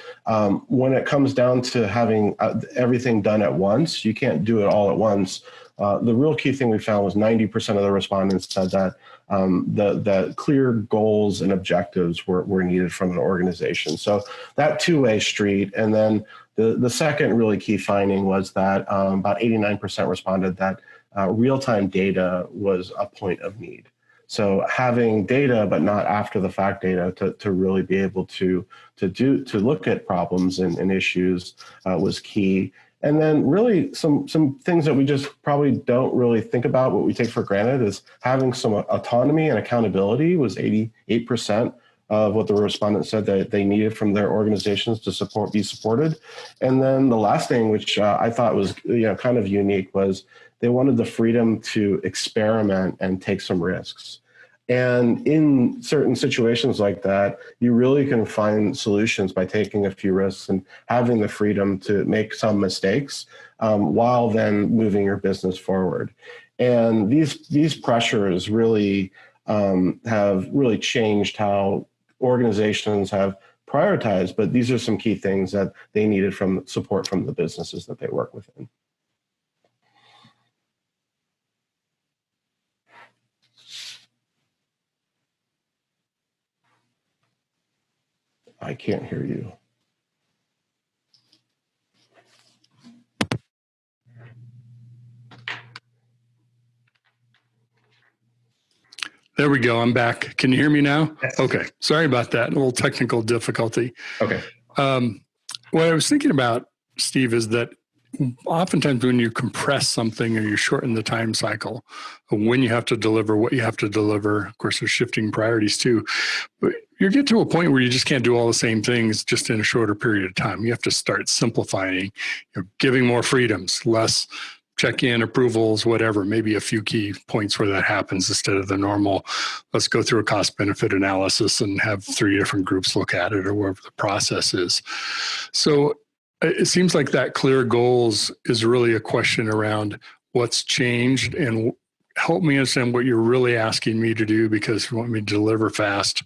when it comes down to having everything done at once, you can't do it all at once. The real key thing we found was 90% of the respondents said that the clear goals and objectives were needed from an organization. So that two-way street. And then the second really key finding was that about 89% responded that real-time data was a point of need. So having data, but not after the fact data to really be able to look at problems and issues was key. And then really some things that we just probably don't really think about, what we take for granted is having some autonomy and accountability was 88% of what the respondents said that they needed from their organizations to be supported. And then the last thing, which I thought was kind of unique, was they wanted the freedom to experiment and take some risks. And in certain situations like that, you really can find solutions by taking a few risks and having the freedom to make some mistakes while then moving your business forward. And these pressures really have really changed how organizations have prioritized, but these are some key things that they needed from support from the businesses that they work within. I can't hear you. There we go. I'm back. Can you hear me now? Yes. Okay. Sorry about that. A little technical difficulty. Okay. What I was thinking about, Steve, is that oftentimes when you compress something or you shorten the time cycle of when you have to deliver, what you have to deliver, of course, there's shifting priorities too. But you get to a point where you just can't do all the same things just in a shorter period of time. You have to start simplifying, giving more freedoms, less check-in approvals, whatever, maybe a few key points where that happens instead of the normal, let's go through a cost-benefit analysis and have 3 different groups look at it or whatever the process is. So it seems like that clear goals is really a question around what's changed and help me understand what you're really asking me to do, because you want me to deliver fast.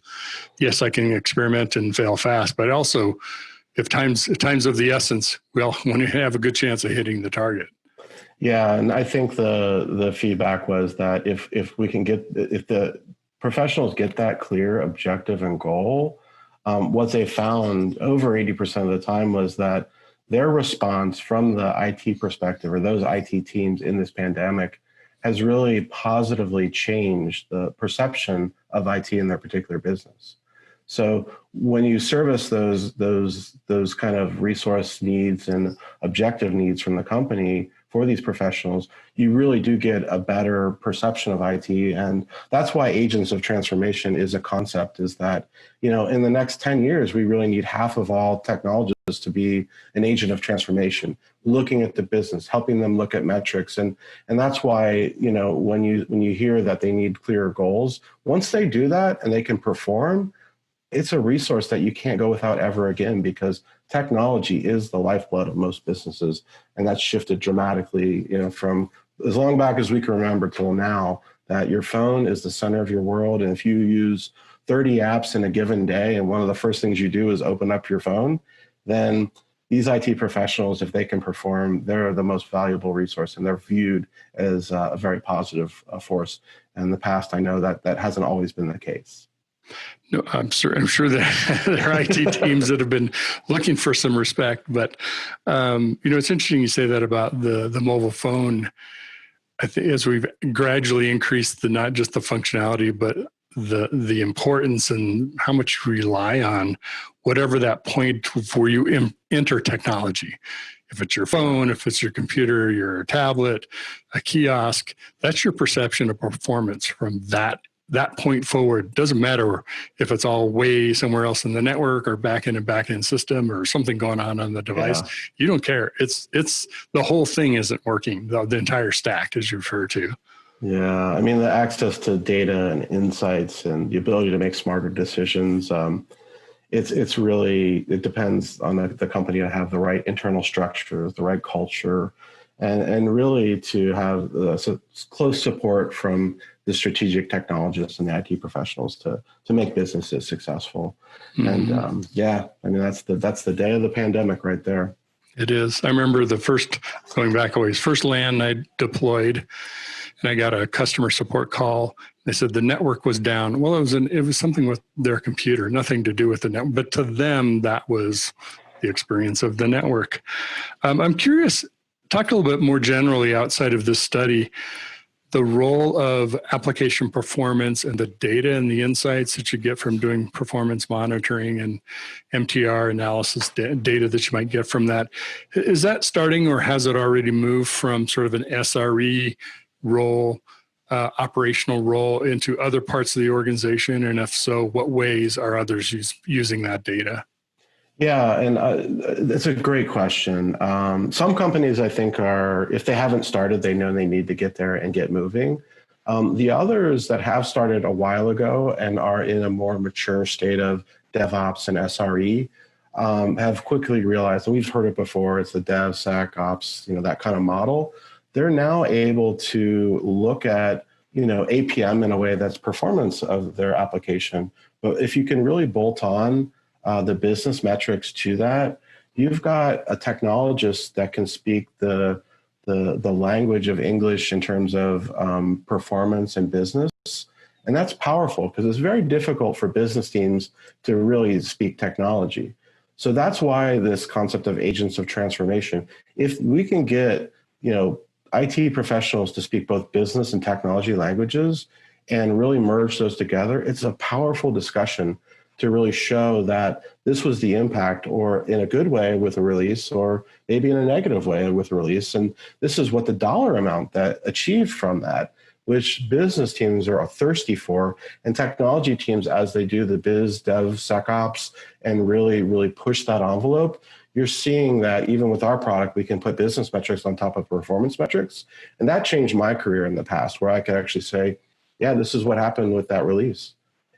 Yes, I can experiment and fail fast, but also if time's of the essence, well, when you have a good chance of hitting the target. Yeah, and I think the feedback was that if the professionals get that clear objective and goal, what they found over 80% of the time was that their response from the IT perspective or those IT teams in this pandemic has really positively changed the perception of IT in their particular business. So when you service those kind of resource needs and objective needs from the company for these professionals, you really do get a better perception of IT. And that's why agents of transformation is a concept, is that, in the next 10 years, we really need half of all technologists to be an agent of transformation, looking at the business, helping them look at metrics. And that's why, when you hear that they need clearer goals, once they do that and they can perform, it's a resource that you can't go without ever again, because technology is the lifeblood of most businesses. And that's shifted dramatically, from as long back as we can remember till now, that your phone is the center of your world. And if you use 30 apps in a given day, and one of the first things you do is open up your phone, then these IT professionals, if they can perform, they're the most valuable resource, and they're viewed as a very positive force. In the past, I know that hasn't always been the case. No, I'm sure that there are IT teams that have been looking for some respect, but it's interesting you say that about the mobile phone. I think as we've gradually increased not just the functionality, but the importance and how much you rely on whatever that point where you enter technology. If it's your phone, if it's your computer, your tablet, a kiosk, that's your perception of performance from that point forward. Doesn't matter if it's all way somewhere else in the network or back end system or something going on the device. Yeah. You don't care. It's the whole thing isn't working. The entire stack, as you refer to. Yeah, I mean, the access to data and insights and the ability to make smarter decisions. It's really, it depends on the company to have the right internal structures, the right culture, and really to have close support from the strategic technologists and the IT professionals to make businesses successful. Mm-hmm. And I mean, that's the day of the pandemic right there. It is. I remember going back a ways, first LAN I deployed, and I got a customer support call. They said the network was down. Well, it was something with their computer, nothing to do with the network, but to them, that was the experience of the network. I'm curious, talk a little bit more generally outside of this study, the role of application performance and the data and the insights that you get from doing performance monitoring and MTR analysis data that you might get from that. Is that starting, or has it already moved from sort of an SRE role, operational role, into other parts of the organization? And if so, what ways are others using that data? Yeah, and it's a great question. Some companies, I think, if they haven't started, they know they need to get there and get moving. The others that have started a while ago and are in a more mature state of DevOps and SRE have quickly realized, and we've heard it before, it's the DevSecOps, that kind of model. They're now able to look at, APM in a way that's performance of their application. But if you can really bolt on the business metrics to that, you've got a technologist that can speak the language of English in terms of performance and business. And that's powerful, because it's very difficult for business teams to really speak technology. So that's why this concept of agents of transformation, if we can get, IT professionals to speak both business and technology languages and really merge those together, it's a powerful discussion to really show that this was the impact, or in a good way with a release, or maybe in a negative way with a release. And this is what the dollar amount that achieved from that, which business teams are thirsty for, and technology teams, as they do the biz, dev, SecOps, and really, really push that envelope, you're seeing that even with our product, we can put business metrics on top of performance metrics. And that changed my career in the past, where I could actually say, yeah, this is what happened with that release.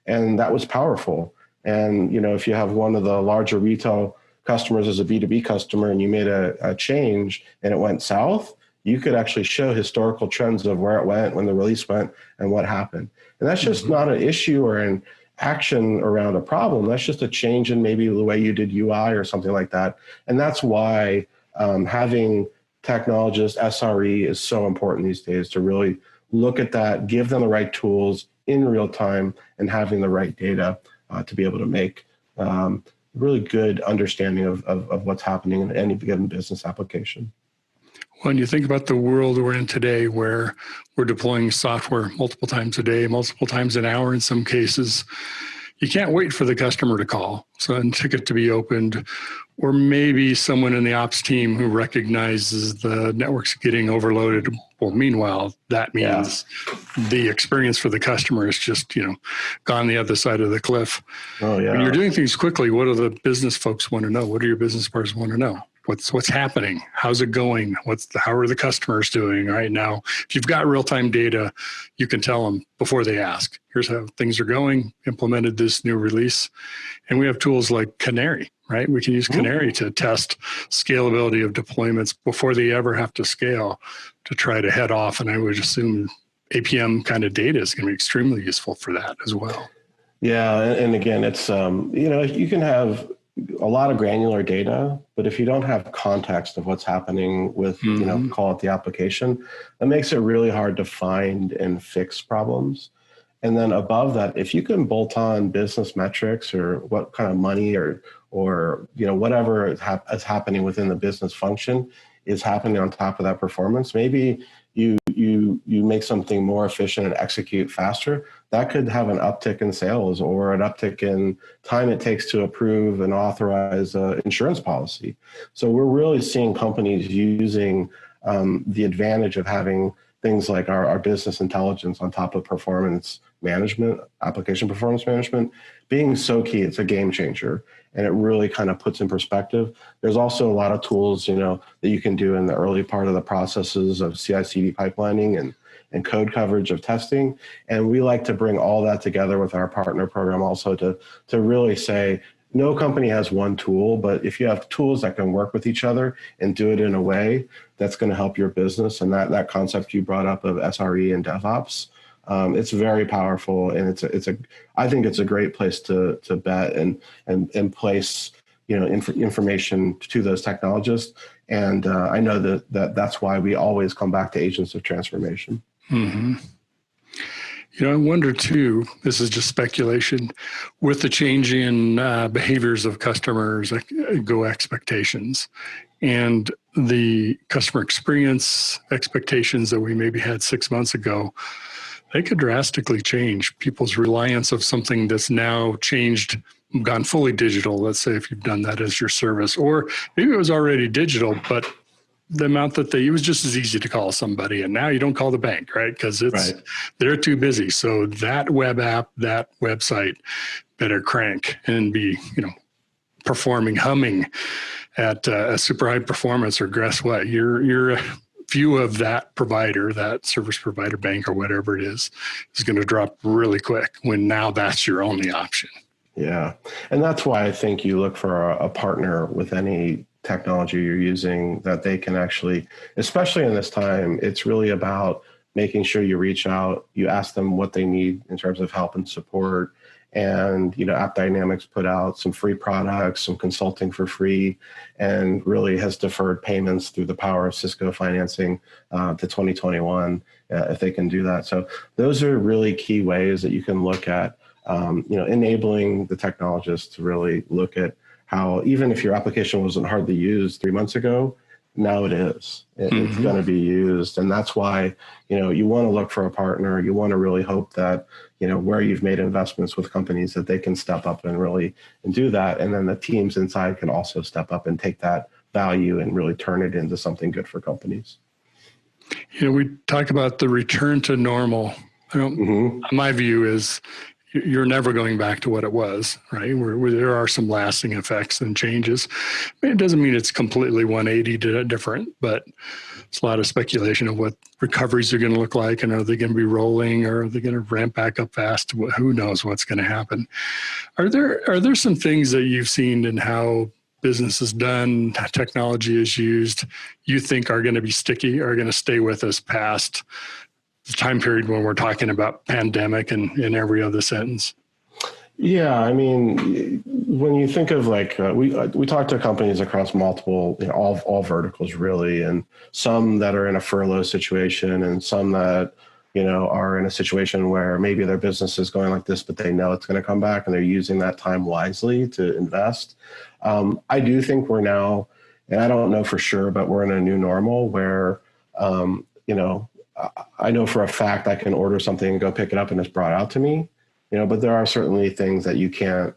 And that was powerful. And, if you have one of the larger retail customers as a B2B customer and you made a change and it went south, you could actually show historical trends of where it went, when the release went, and what happened. And that's just not an issue or an action around a problem. That's just a change in maybe the way you did UI or something like that. And that's why having technologists, SRE, is so important these days, to really look at that, give them the right tools in real time, and having the right data to be able to make really good understanding of what's happening in any given business application. When you think about the world we're in today, where we're deploying software multiple times a day, multiple times an hour in some cases, you can't wait for the customer to call. So a ticket to be opened, or maybe someone in the ops team who recognizes the network's getting overloaded. Well, meanwhile, that means the experience for the customer is just, gone the other side of the cliff. Oh, yeah. When you're doing things quickly, what do the business folks want to know? What do your business partners want to know? What's happening? How's it going? How are the customers doing right now? If you've got real-time data, you can tell them before they ask. Here's how things are going. Implemented this new release, and we have tools like Canary. Right? We can use Canary to test scalability of deployments before they ever have to scale to try to head off. And I would assume APM kind of data is going to be extremely useful for that as well. Yeah, and again, it's you can have a lot of granular data, but if you don't have context of what's happening with, call it the application, that makes it really hard to find and fix problems. And then above that, if you can bolt on business metrics or what kind of money or whatever is happening within the business function is happening on top of that performance, maybe you make something more efficient and execute faster, that could have an uptick in sales or an uptick in time it takes to approve and authorize an insurance policy. So we're really seeing companies using the advantage of having things like our business intelligence on top of performance management, application performance management, being so key. It's a game changer, and it really kind of puts in perspective. There's also a lot of tools, that you can do in the early part of the processes of CI/CD pipelining and code coverage of testing. And we like to bring all that together with our partner program also to really say, no company has one tool, but if you have tools that can work with each other and do it in a way that's going to help your business, and that concept you brought up of SRE and DevOps, it's very powerful, and I think it's a great place to bet and place information to those technologists. And I know that's why we always come back to agents of transformation. Mm-hmm. I wonder too, this is just speculation, with the change in behaviors of customers, go expectations, and the customer experience expectations that we maybe had 6 months ago, they could drastically change. People's reliance of something that's now changed, gone fully digital, let's say if you've done that as your service, or maybe it was already digital, but the amount that it was just as easy to call somebody, and now you don't call the bank, right? Because they're too busy. So that web app, that website better crank and be, humming at a super high performance, or guess what? Your view of that provider, that service provider, bank, or whatever it is going to drop really quick when now that's your only option. Yeah. And that's why I think you look for a partner with any technology you're using that they can actually, especially in this time, it's really about making sure you reach out, you ask them what they need in terms of help and support. And, App Dynamics put out some free products, some consulting for free, and really has deferred payments through the power of Cisco financing to 2021, if they can do that. So those are really key ways that you can look at, enabling the technologists to really look at how, even if your application wasn't hardly used 3 months ago, now it is. It's going to be used. And that's why, you want to look for a partner. You want to really hope that, where you've made investments with companies, that they can step up and do that. And then the teams inside can also step up and take that value and really turn it into something good for companies. We talk about the return to normal. My view is you're never going back to what it was, right? Where there are some lasting effects and changes. It doesn't mean it's completely 180 different, but it's a lot of speculation of what recoveries are going to look like, and are they going to be rolling, or are they going to ramp back up fast? Who knows what's going to happen? Are there some things that you've seen in how business is done, how technology is used, you think are going to be sticky, are going to stay with us past the time period when we're talking about pandemic and in every other sentence? Yeah, I mean, when you think of we talk to companies across multiple, all verticals really, and some that are in a furlough situation, and some that are in a situation where maybe their business is going like this, but they know it's going to come back, and they're using that time wisely to invest. I do think we're now And I don't know for sure, but we're in a new normal where, I know for a fact I can order something and go pick it up and it's brought out to me, but there are certainly things that you can't,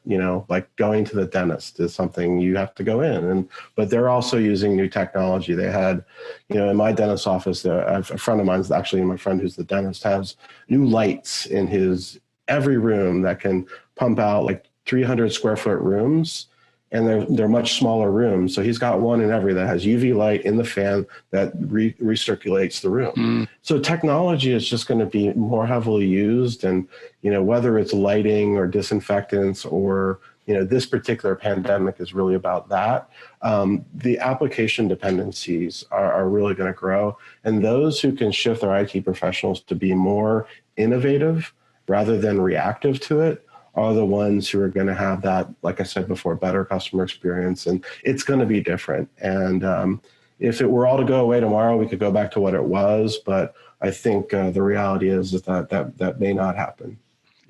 like going to the dentist is something you have to go in. But they're also using new technology. They had, in my dentist's office, a friend of mine's actually my friend who's the dentist has new lights in his every room that can pump out like 300 square foot rooms. And they're much smaller rooms. So he's got one in every that has UV light in the fan that recirculates the room. So technology is just going to be more heavily used. And, whether it's lighting or disinfectants or, this particular pandemic is really about that. The application dependencies are really going to grow. And those who can shift their IT professionals to be more innovative rather than reactive to it are the ones who are going to have that, like I said before, better customer experience. And it's going to be different. And if it were all to go away tomorrow, we could go back to what it was. But I think the reality is that may not happen.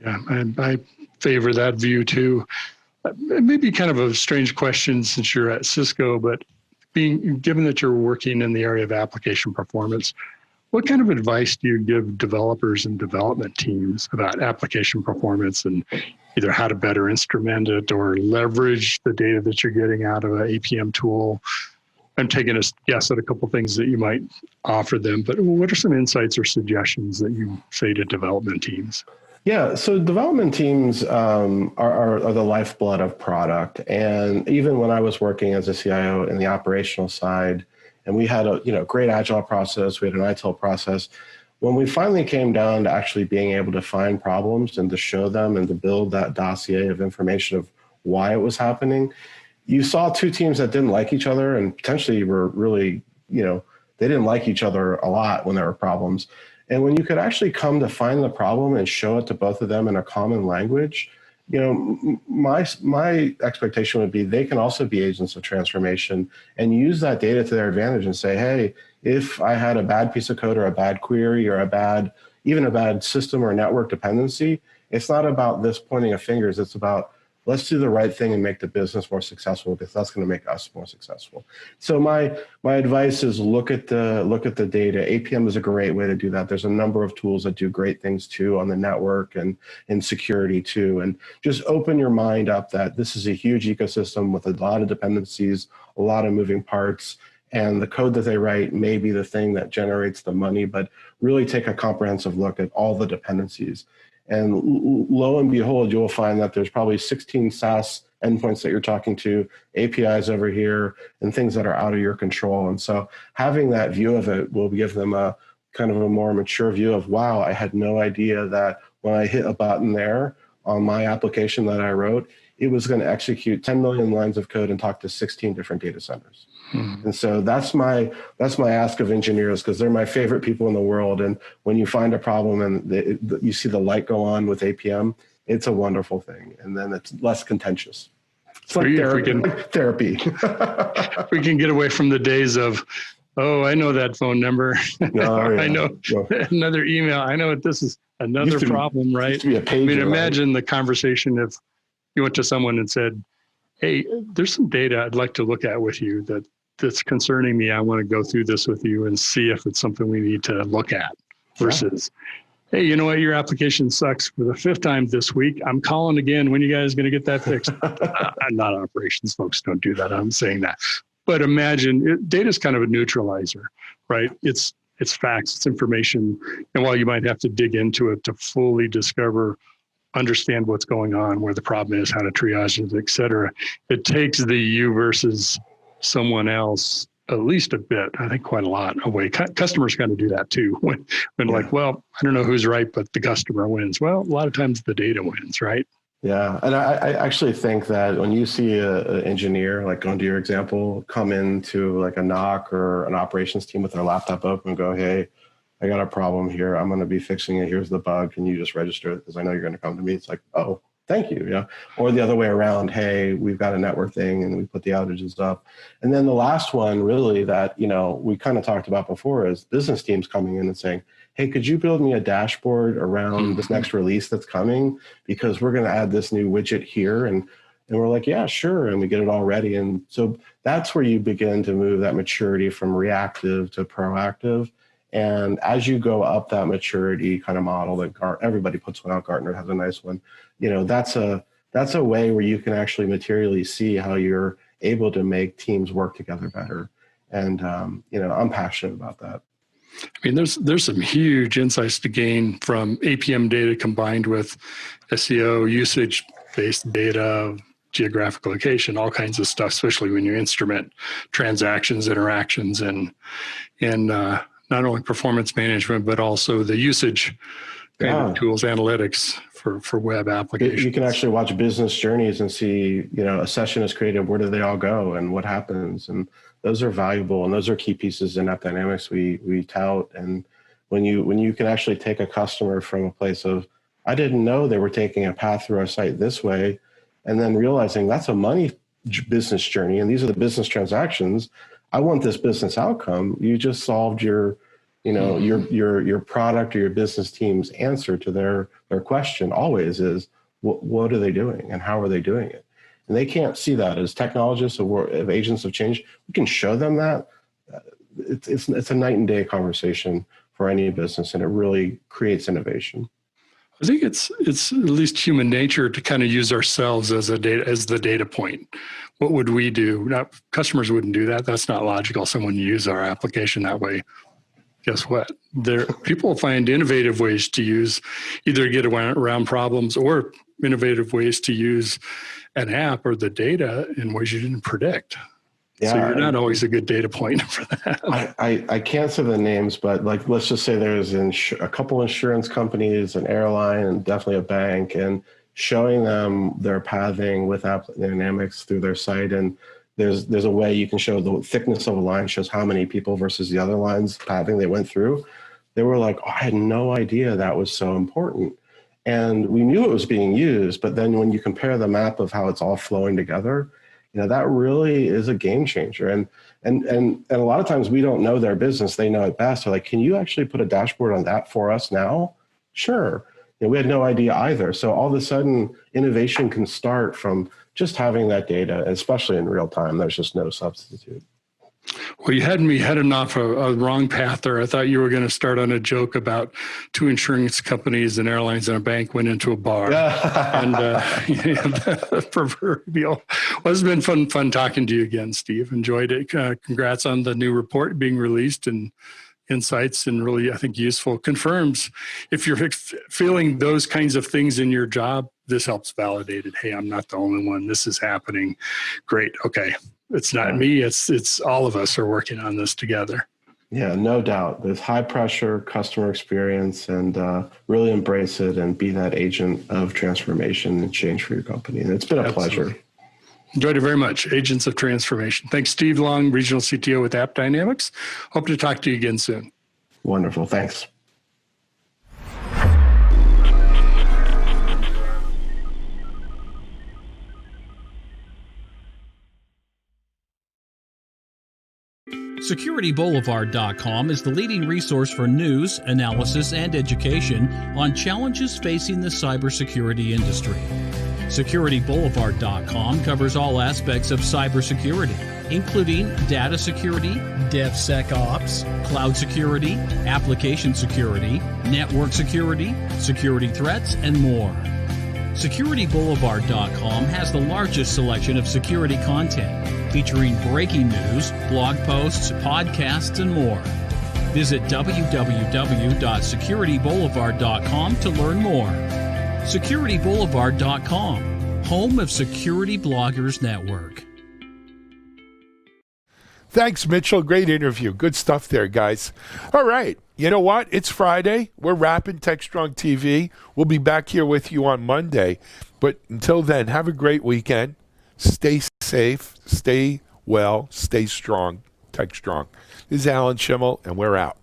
Yeah, and I favor that view too. It may be kind of a strange question since you're at Cisco, but given that you're working in the area of application performance, what kind of advice do you give developers and development teams about application performance and either how to better instrument it or leverage the data that you're getting out of an APM tool? I'm taking a guess at a couple of things that you might offer them, but what are some insights or suggestions that you say to development teams? Yeah, so development teams are the lifeblood of product. And even when I was working as a CIO in the operational side, and we had a great agile process, we had an ITIL process. When we finally came down to actually being able to find problems and to show them and to build that dossier of information of why it was happening, you saw two teams that didn't like each other and potentially were really, they didn't like each other a lot when there were problems. And when you could actually come to find the problem and show it to both of them in a common language, my expectation would be they can also be agents of transformation and use that data to their advantage and say, hey, if I had a bad piece of code or a bad query or even a bad system or network dependency, it's not about this pointing of fingers. It's about let's do the right thing and make the business more successful because that's going to make us more successful. So my advice is look at the data. APM is a great way to do that. There's a number of tools that do great things too on the network and in security too. And just open your mind up that this is a huge ecosystem with a lot of dependencies, a lot of moving parts. And the code that they write may be the thing that generates the money, but really take a comprehensive look at all the dependencies. And lo and behold, you'll find that there's probably 16 SaaS endpoints that you're talking to, APIs over here, and things that are out of your control. And so having that view of it will give them a kind of a more mature view of, wow, I had no idea that when I hit a button there on my application that I wrote, it was going to execute 10 million lines of code and talk to 16 different data centers. And so that's my ask of engineers, because they're my favorite people in the world. And when you find a problem and you see the light go on with APM, it's a wonderful thing. And then it's less contentious. It's like therapy. If we can get away from the days of, oh, I know that phone number. I know another email. I know this is another problem, right? Imagine the conversation if you went to someone and said, hey, there's some data I'd like to look at with you that's concerning me. I want to go through this with you and see if it's something we need to look at versus, hey, you know what? Your application sucks for the 5th time this week. I'm calling again. When you guys going to get that fixed? I'm not operations folks. Don't do that. I'm saying that. But imagine data is kind of a neutralizer, right? It's facts, it's information. And while you might have to dig into it to fully understand what's going on, where the problem is, how to triage it, et cetera, it takes the you versus someone else at least a bit, I think quite a lot away. Customers kind of do that too. When like, well, I don't know who's right, but the customer wins. Well, a lot of times the data wins, right? Yeah, and I actually think that when you see an engineer, like going to your example, come into like a NOC or an operations team with their laptop open and go, hey, I got a problem here. I'm going to be fixing it. Here's the bug. Can you just register it? Because I know you're going to come to me. It's like, oh, thank you. Yeah. Or the other way around. Hey, we've got a network thing and we put the outages up. And then the last one really that, we kind of talked about before is business teams coming in and saying, hey, could you build me a dashboard around this next release that's coming? Because we're going to add this new widget here. And And we're like, yeah, sure. And we get it all ready. And so that's where you begin to move that maturity from reactive to proactive. And as you go up that maturity kind of model that everybody puts one out, Gartner has a nice one, that's a way where you can actually materially see how you're able to make teams work together better. And, I'm passionate about that. I mean, there's some huge insights to gain from APM data combined with SEO, usage-based data, geographic location, all kinds of stuff, especially when you instrument transactions, interactions, and not only performance management, but also the usage kind of tools, analytics for web applications. You can actually watch business journeys and see, a session is created, where do they all go and what happens? And those are valuable, and those are key pieces in App Dynamics we tout. And when you can actually take a customer from a place of, I didn't know they were taking a path through our site this way, and then realizing that's a money business journey, and these are the business transactions. I want this business outcome. You just solved your product or your business team's answer to their question always is, what are they doing and how are they doing it? And they can't see that as technologists or if agents of change. We can show them that. It's a night and day conversation for any business, and it really creates innovation. I think it's at least human nature to kind of use ourselves as the data point. What would we do? Customers wouldn't do that. That's not logical. Someone use our application that way. Guess what? People find innovative ways to either get around problems or innovative ways to use an app or the data in ways you didn't predict. Yeah, so you're not always a good data point for that. I can't say the names, but let's just say there's a couple insurance companies, an airline, and definitely a bank, and showing them their pathing with App Dynamics through their site. And there's a way you can show the thickness of a line shows how many people versus the other lines pathing they went through. They were like, I had no idea that was so important. And we knew it was being used, but then when you compare the map of how it's all flowing together, that really is a game changer. And a lot of times we don't know their business. They know it best. They're like, can you actually put a dashboard on that for us now? Sure. We had no idea either. So all of a sudden, innovation can start from just having that data, especially in real time. There's just no substitute. Well, you had me heading off a wrong path there. I thought you were going to start on a joke about two insurance companies and airlines and a bank went into a bar. And the proverbial. Well, it's been fun talking to you again, Steve. Enjoyed it. Congrats on the new report being released and insights, and really, I think, useful. Confirms if you're feeling those kinds of things in your job, this helps validate it. Hey, I'm not the only one. This is happening. Great. Okay. It's not me. It's all of us are working on this together. Yeah, no doubt. There's high pressure customer experience, and really embrace it and be that agent of transformation and change for your company. And it's been a pleasure. Enjoyed it very much. Agents of transformation. Thanks, Steve Long, Regional CTO with App Dynamics. Hope to talk to you again soon. Wonderful. Thanks. SecurityBoulevard.com is the leading resource for news, analysis, and education on challenges facing the cybersecurity industry. SecurityBoulevard.com covers all aspects of cybersecurity, including data security, DevSecOps, cloud security, application security, network security, security threats, and more. SecurityBoulevard.com has the largest selection of security content, featuring breaking news, blog posts, podcasts, and more. Visit www.securityboulevard.com to learn more. SecurityBoulevard.com, home of Security Bloggers Network. Thanks, Mitchell. Great interview. Good stuff there, guys. All right. You know what? It's Friday. We're wrapping TechStrong TV. We'll be back here with you on Monday. But until then, have a great weekend. Stay safe, stay well, stay strong. TechStrong. This is Alan Schimmel, and we're out.